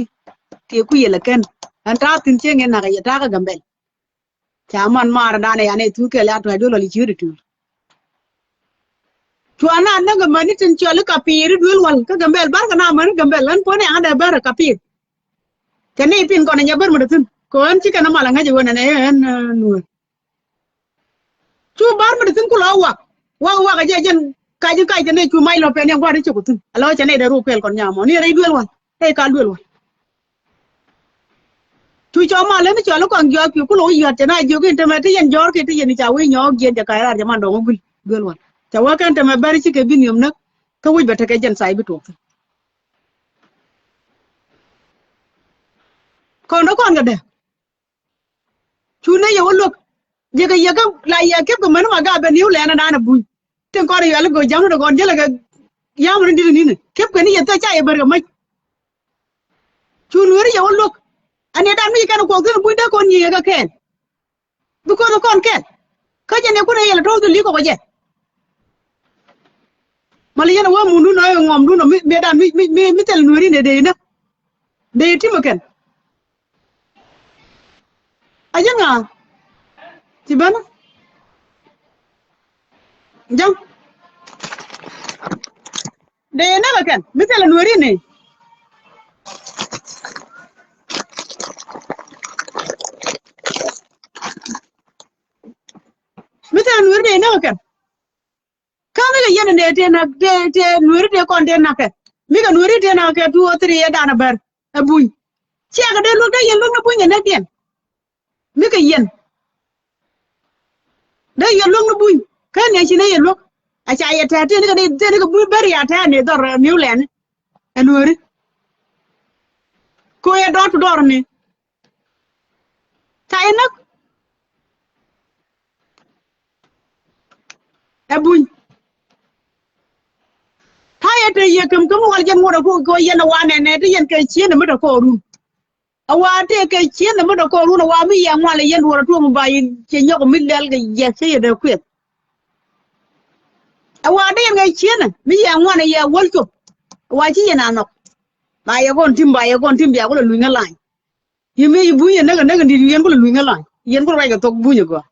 Speaker 1: ku yela kan an ta tin che nge na ga ya ta ga gambel chaman mar da ne ya ne tu ke la to do lo li chiri tu tuana na ga mani tin chole ka pir dul wal ka gambel bar ka na man gambel an pone ada bar ka pir kane pin ko na nyabar mu tin ko an ci kana mala ngaji wona ne en nu tu bar mu tin ku lo wa ga je jen ka ji ne tu mai lo pe ne gwa ri ci ku tin alo cha ne da ru pel kon nyamo ni re dul wal e ka dul wal tu cho ma le ni chole ko ngyo ki ku lo yot na jo ki te ma ti yen jor ki ti yen cha wi nyo gen ja ka ra ja man do ngul dul wal tawa kan ta mabari cike bin yum nak ka wuj bata ka jan sai bitu kon do kon ga de chune yo lok je ga yaga la ya ke ko man ma ga ben yu le na na bu ten ko yo go jam do gon je la ga ya mun ndi ni ne ke ko ni yata cha e bar ga mai chun wori yo lok ane dan mi kan ko tin bu da kon ni ga ken bu ko do kon ken ka je ne ko ne yela to li ko je mali yana wa mundu na ngom du no me dan mi tel nuri ne de na de ti maken ajanga Thì bana. Jam. De na bakan. Misala nuari ne. Misala nuari de na bakan. Kami ga yana ne te nuari de kon de na ka. Mi ga nuari de na ka 2 or 3 ya dana bar. Abuy. Ci ga de lu da yen lu na buy na den. Mi ga yen. Da yen lu na buy. Ka ne ci ne yen lu. A cha ya ta te ne ga de te ne ga bu bar ya ta ne dor New Land. Nuari. Ko ya dot dor ne. Ta ena abuy. Haya te ye kam wal jan wora ko yen wa ne te yen ke chien me ko ru awa te ke chien me ko ru na wa mi ya wal yen wora to mo ba yin che nyoko mi lel ga ye se de kwet awa de yen ga chien mi ya wal ya wol to wa chi yen anok ba ye gon tim ya ko lu ngalai yimi bu yen na ga ndi yen ko lu ngalai yen ko ga to bu ni ko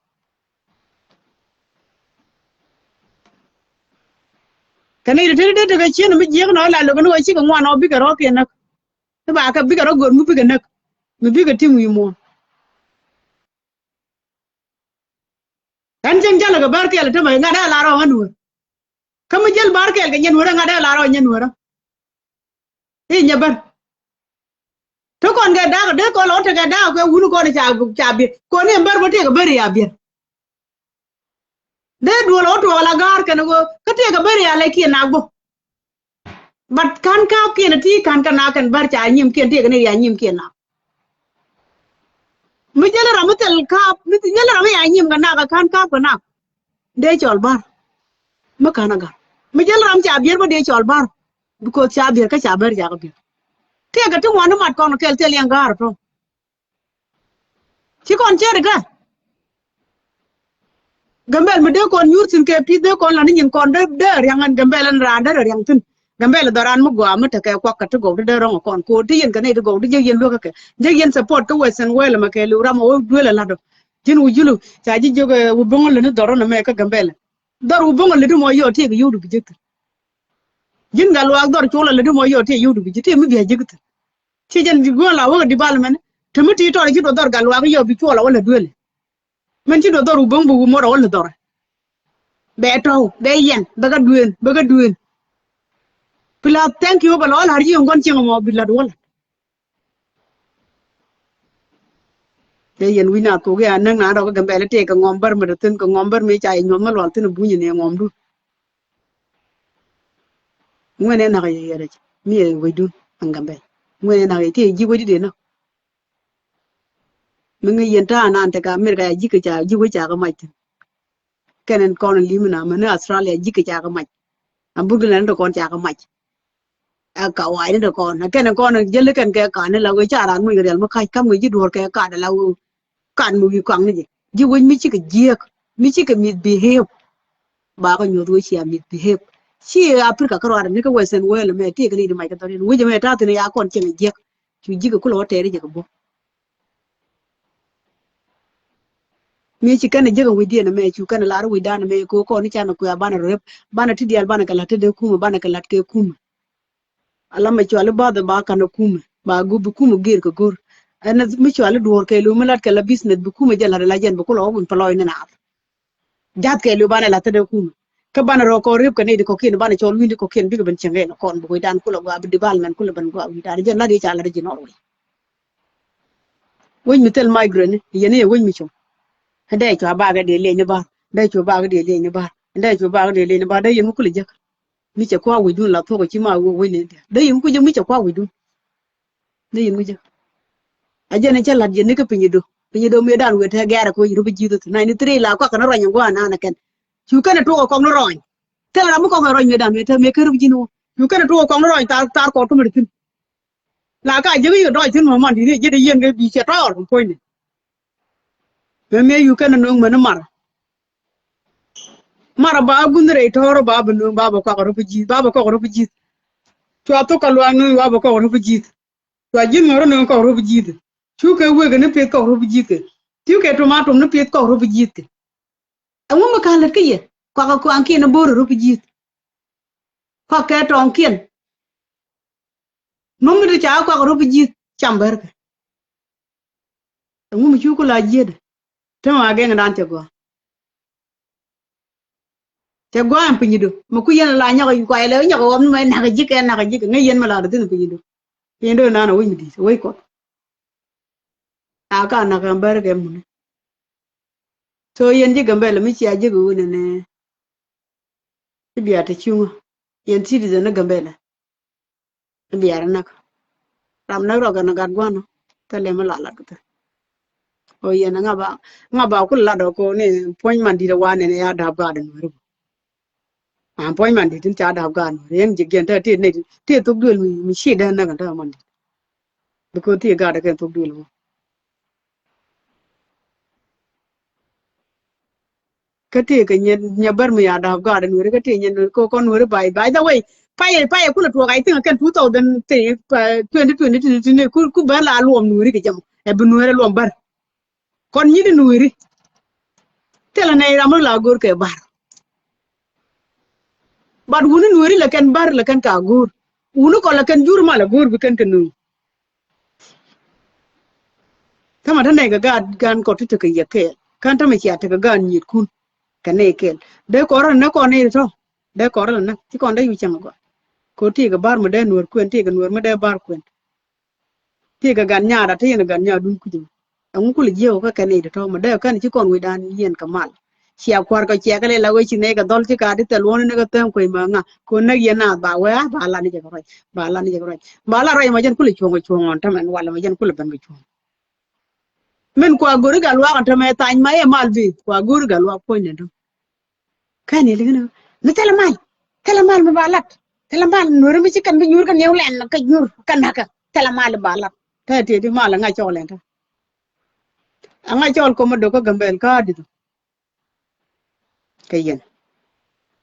Speaker 1: kane de ga chien mi je no la lo no chi ko ngwa no bi ga ro ke na ba ka bi ga ro gor mu bi ga nak mi bi ga tim wi mo kan jeng jala ga bar kel ta ma ngada la ro hanu kam jel bar kel ga nyen wora ngada la ro nyen wora e nyabar to kon ga da de ko lo ta ga da ko wunu ko cha bi ko ne bar ba te ga bari ya bi de do lo to la gar kan go ka te ga bari ya le ki na go bat kan ka ki na ti kan na kan bar cha nyim ken te ga ne ya nyim ken na mi jel ra mutel ka mi jel ra ya nyim ga na ga kan ka ko na de chol bar ma kana ga mi jel ram cha bi ba de chol bar ko cha bi ka cha bar ja ga bi te ga tu wanu mat kon kel tel yang gar to ci kon che ga gambel me de kon nyur tin ke pi de kon la ni kon de yang an gambel an ran de yang tin gambel doran mu gwa mu ta ke kwa ka to go de ron kon ko ti yen ka ne de go de yen lo ka ke je yen support ko wesen wel ma ke lu ram o dwele la do tin u julu cha ji joge u bongol ne doro na me ka gambel dor u bongol le mo yo te ga yudu bi jek jin gal wa dor chola le mo yo te yudu bi te mi bi jek ci jen di go la wa di bal men te mi ti to ci do dor gal wa yo bi chola wala dwele men ci do dor u bong bu mo ro wala dor be to be yen ba ga duen pila thank you bal wala har ji ngon ci mo bi la wala be yen wina ko ga nan na do ga gambele te ka ngombar ma tin ko ngombar mi cha nyom ma lol tin bu ni ne ngom du ngene na ga yere mi e we du ngambel ngene na ga te ji we di de na mi ngi yen ta na ante ka mer ga ji ka cha ji we cha ga ma tin kenen kon li mi na ma na australia ji ka cha ga ma am bu gelen do kon cha ga ma a ka wa ni do kon na kenen kon je le ken ke ka ne la we cha ran mi ga del ma kai kam ngi ji do ke ka da la kan mu wi kwang ni ji we mi chi ka ji mi chi ka mi behave ba ko nyodo chi a mi behave chi africa ka ro ni ka wesen wel me ti ka ni mai ka to ni we je me ta tin ya kon chen ji chu ji ka ku lo te ri je ka bo mi chi kan je ga we di na me chu kan la ro we da na me ko ni cha na ku ya bana rep bana ti dial bana ka la te de kuma bana ka lat ke kuma ala ma chu ala ba da ba ka na kuma ba gu bu kuma gir ka gor ana mi chu ala dor ke lu malat ka la business bu kuma jala la jen bu ko lo gun paloy na jat ke lu bana la te de kuma ka bana ro ko rep ka ne ko kin bana chol windi ko kin bi ben chenge no kon bu dan ku lo ga bi bal men ku lo ban go wi dan jen la di cha la di no we mi tel migraine yene we mi chu dai cho ba ga de le ni ba dai cho ba ga de le ni ba dai cho ba ga de le ni ba dai yin ku le jak mi che kwa wi dun la to ko chi ma wo we ne dai yin ku je mi che kwa wi dun dai yin mu je a je ne che la je ne ka pinyi do me dan we te ga ra ko yu bi ji to na ni tri la kwa kana ro nyen gwa na ken chu kana to ko no ro te la mu ko ro me dan me te me ka ru ji no chu kana to ko no ro ta ko to me tin la ka je yu do tin mo man di ne je de yen ga bi che to ko ni me yu kana no me na mara ba gundre toro ba bu ba ko ro ji ba ko ro ji to to ka lo anu ba ko ro ji to ji no ro no ko ro ji chu ke we ga ne pe ko ro ji ke tiu ke tomato no piet ko ro bijit awu ma kalat ke ye ko an ki na bor ro bijit ko ke ton kien no mi cha ko ro bijit chamber ke awu mi chu ko la jede te ma ge ndan te go am pinyido ma ku yen la nya ko ile nya ko ma na ga jike ngai yen ma la de pinyido yendo na na wi mi di wi ko aka na kan bar ke mun so yen ji gambe la mi ci aje go ne biya ta ciwo yen ti de na gambe la biya na ram na ro ga na gad gwano ta le ma la ta o yen nga ba ku la do ko ne poin man di da wa ne ya da ga da no an poin man di tin cha da ga no yen ji gen ta ti ne ti to dul mi shi da na ga da man di ko ti ga da ke to dul kati ka nya bar mi ada ga da nuri kati nya ko nuri by the way pai ku la to ga tin kan 2020 ne ku ba la luom nuri ke jam e bu nuri luom bar kon nyi di nuri tela ne ramu la gor ke bar wunu nuri la kan bar la kan ka gor wunu ko la kan jur ma la gor bu kan nu kama ta ne ga gan ko tu ke ye ke kan ta me ya ta ga gan nyit kun ka ne ke de ko ran na ko ne to de ko ran na ti kon de yu chang go ko ti ga bar ma de nur kuen ti ga nur ma de bar kuen ti ga gan nya da ti ga gan nya dun ku ji an ku le je ka ka ne to ma de kan ti kon wi dan yen ka mal sia kwar ka che ka le la we chi ne ga dol ti ka di te lo ne ga tem ko ma nga ko na ye na ba we ba la ni je ko ba la ni je ko ba la ro ma jen ku le chong on ta man wala ma jen ku le ban ga chong men kwa gori ga lwa ta me tan ma e mal vi kwa gori ga lwa ko ne do kan ni le na tela mal ma balat tela mal nur mi ci kan bi nyur kan yow len ka nyur kan naka tela mal balat ta te di mal nga chol len ta nga chol ko mo do ko gambel ka di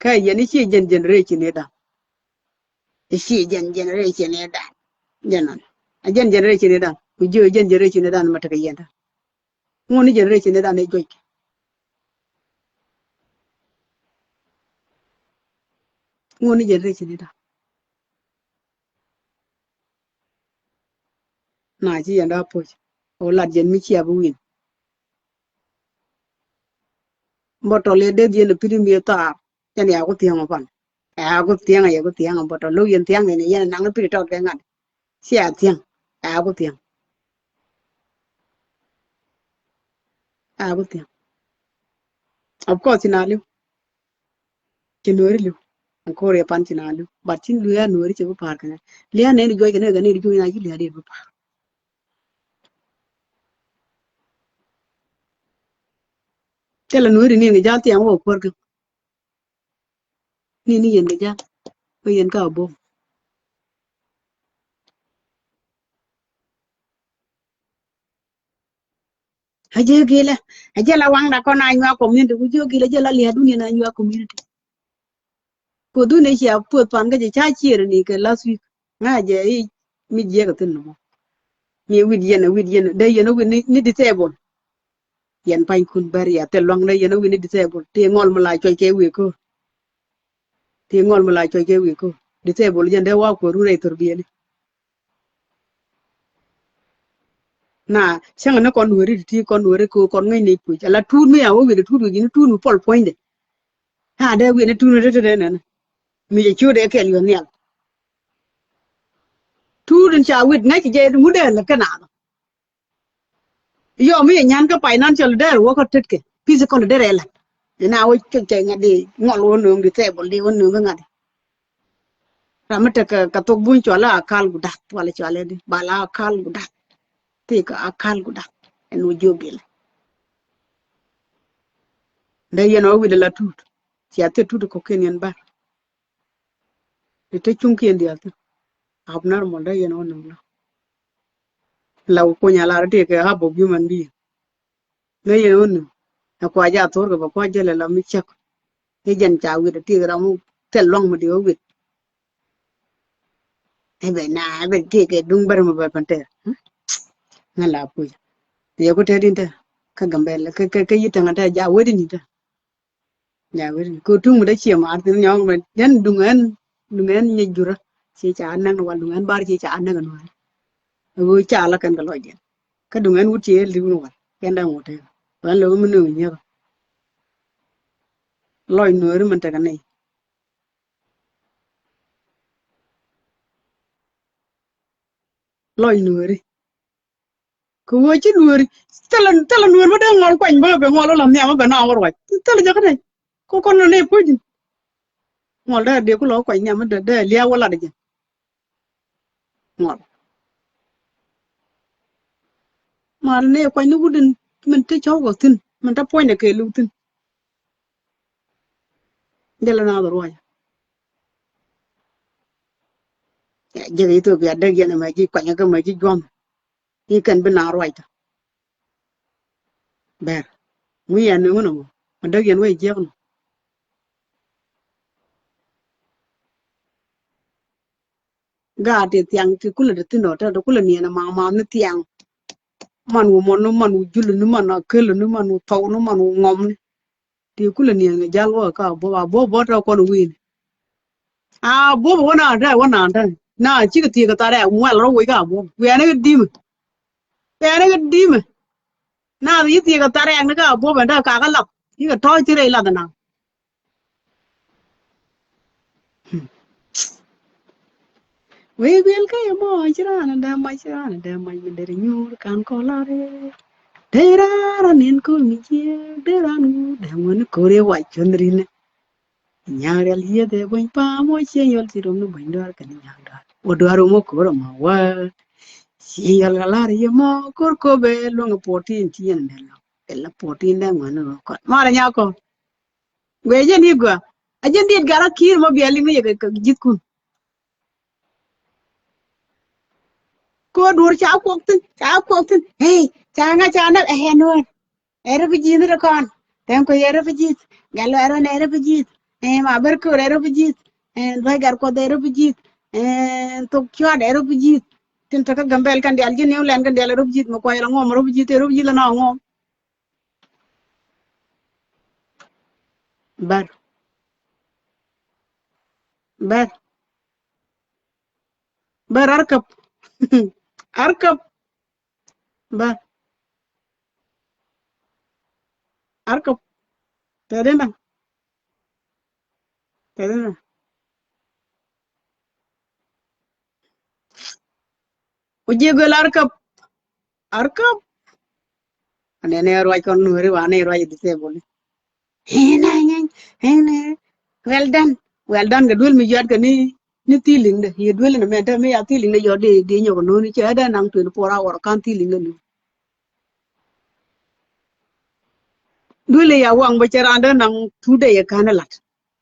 Speaker 1: kayen ni ci jen re ci ne da ci jen re ci ne da jenan a jen re ci ne da ku jo jen re ci ne da ma ta kayen ta ngoni jen re ci ne da ne goj ngoni jen re ci ne da na ci yanda po o lat jen mi ci abu win boto le de yen premier ta jan ya ko tiang pan a ko tiang ya ko tiang boto lo yen tiang ne yen nang pri to ke ngat sia tiang a ko tiang a ko tiang of course inalu ci nori lu ko re pan ci nalu bat ci lu ya nori ci bu par kan liya ne ni joy ke ne ga ne di joy na ci liya de bu par tela nori ni ni ja tiang wo por ke ni yen de ja ko yen ka bo aje gila aje la wanga ko na nywa community ku jo gila je la liya dunia na nywa community ko du ne ya pot pan ga je cha chier ni ke last week nga je mi je ga tin no mi wid yen de yen wi ni disable yen pan kun bar ya te long de yen wi ni disable te ngol ma la choy ke wi ko te ngol ma la choy ke wi ko disable yen de wa ko ru re tor bi ni na chang na kon wori ti kon wori ko kon ngai ni pu ala tu mi ya wo wi tu wi ni tu nu pol point de ha de wi ni tu nu de na mi je chu de ke yo ni tu den cha wit na ki je mu de la kana yo mi nyan ka financial de wo ko tet ke physical de re la na wo che che ngadi ngol wo nu di table di wo nu ngadi ramata ka to bun chola akal guda wala chola di bala akal guda ti ka akal guda en wo jogel de yeno wi de la tut si ate tut ko ken yen bar te chung ken di ate abnar mo de yeno no law ko nyala te ke ha bo human bi de yeno no ko aja tor ko ko jele la mi chak e jan cha wi de ti ramu tel long mo di wi e be na be ti ke dung bar mo ba pante ngala pu ye ko te din te ka gambel ka yitanga ta ja wedi ni ta ja wedi ko tungu da chi ma tin nyong men den dungan ni jura chi cha nan wal dungan bar chi cha nan no wo cha la kan ga loy den ka dungan wuti li no wal ken da ngote wan lo mun no nya loy no ri man ta kan nei loy no ri ko wo chi no ri tala no ma da ngol kwany ba be ngol lam nya ma ba na war wa tala ja ka dai ko no ne pu ngol da de ko lo kwany nya ma da liya wala da ngol mà nè quay nó wouldn't mình tới chỗ của tin mình ta point cái lưu tin đây là nào rồi giờ itu biar ada yang mai ji kwanya ka mai ji gom ikan benar rồi ta ber mu ya no no ada yang wei je no ga de tiang ti kula de tino ta do kula ni na ma na tiang man wo mon no man wo julu no man akelo no man wo taw no man wo ngom ni ti kula ni nga jalwa ka bo ta ko no win bo na na chi ka ti ka ta re mu la ro ga bo we na cái dim na yi ti ka ta re na ka bo ba da ka ka lap ti ka to ti re la da na we will ka mo chira na da mai me de nyu kan ko la re de ra nin ko mi chi de ra nu de mo ne ko re wa chon ri ne nya re li de bo pa mo che yol ti ro no bo ndo ka ni nya da o do ro mo ko ro ma wa si yol la re mo ko ko be lo ngo poti ti yen de lo la poti nda mo no ko ma ra nya ko we je ni gwa a je dit gara kir mo bi ali me ye ka jit kun cô đuổi cháu cuộc tin hey cha nó nuôi era biji nữa con tem ko era biji galo era biji mà ber ko era biji vai gar ko era biji to kyo era biji tin ta ka gambel kan dal jin len kan dal era biji mo ko era ngom era biji la na ngom bar bar bar arkap arkap bar arkap tadena uje gol arkap ane roi kon nuri wane roi dite boli hena well done ga dul mi jot ga ni tiling de ye dul na menta me ya tiling de yode de nyo no ni cha da nang tu pora wor kan tiling de dul ya wang ba chara da nang tu de ya kana lat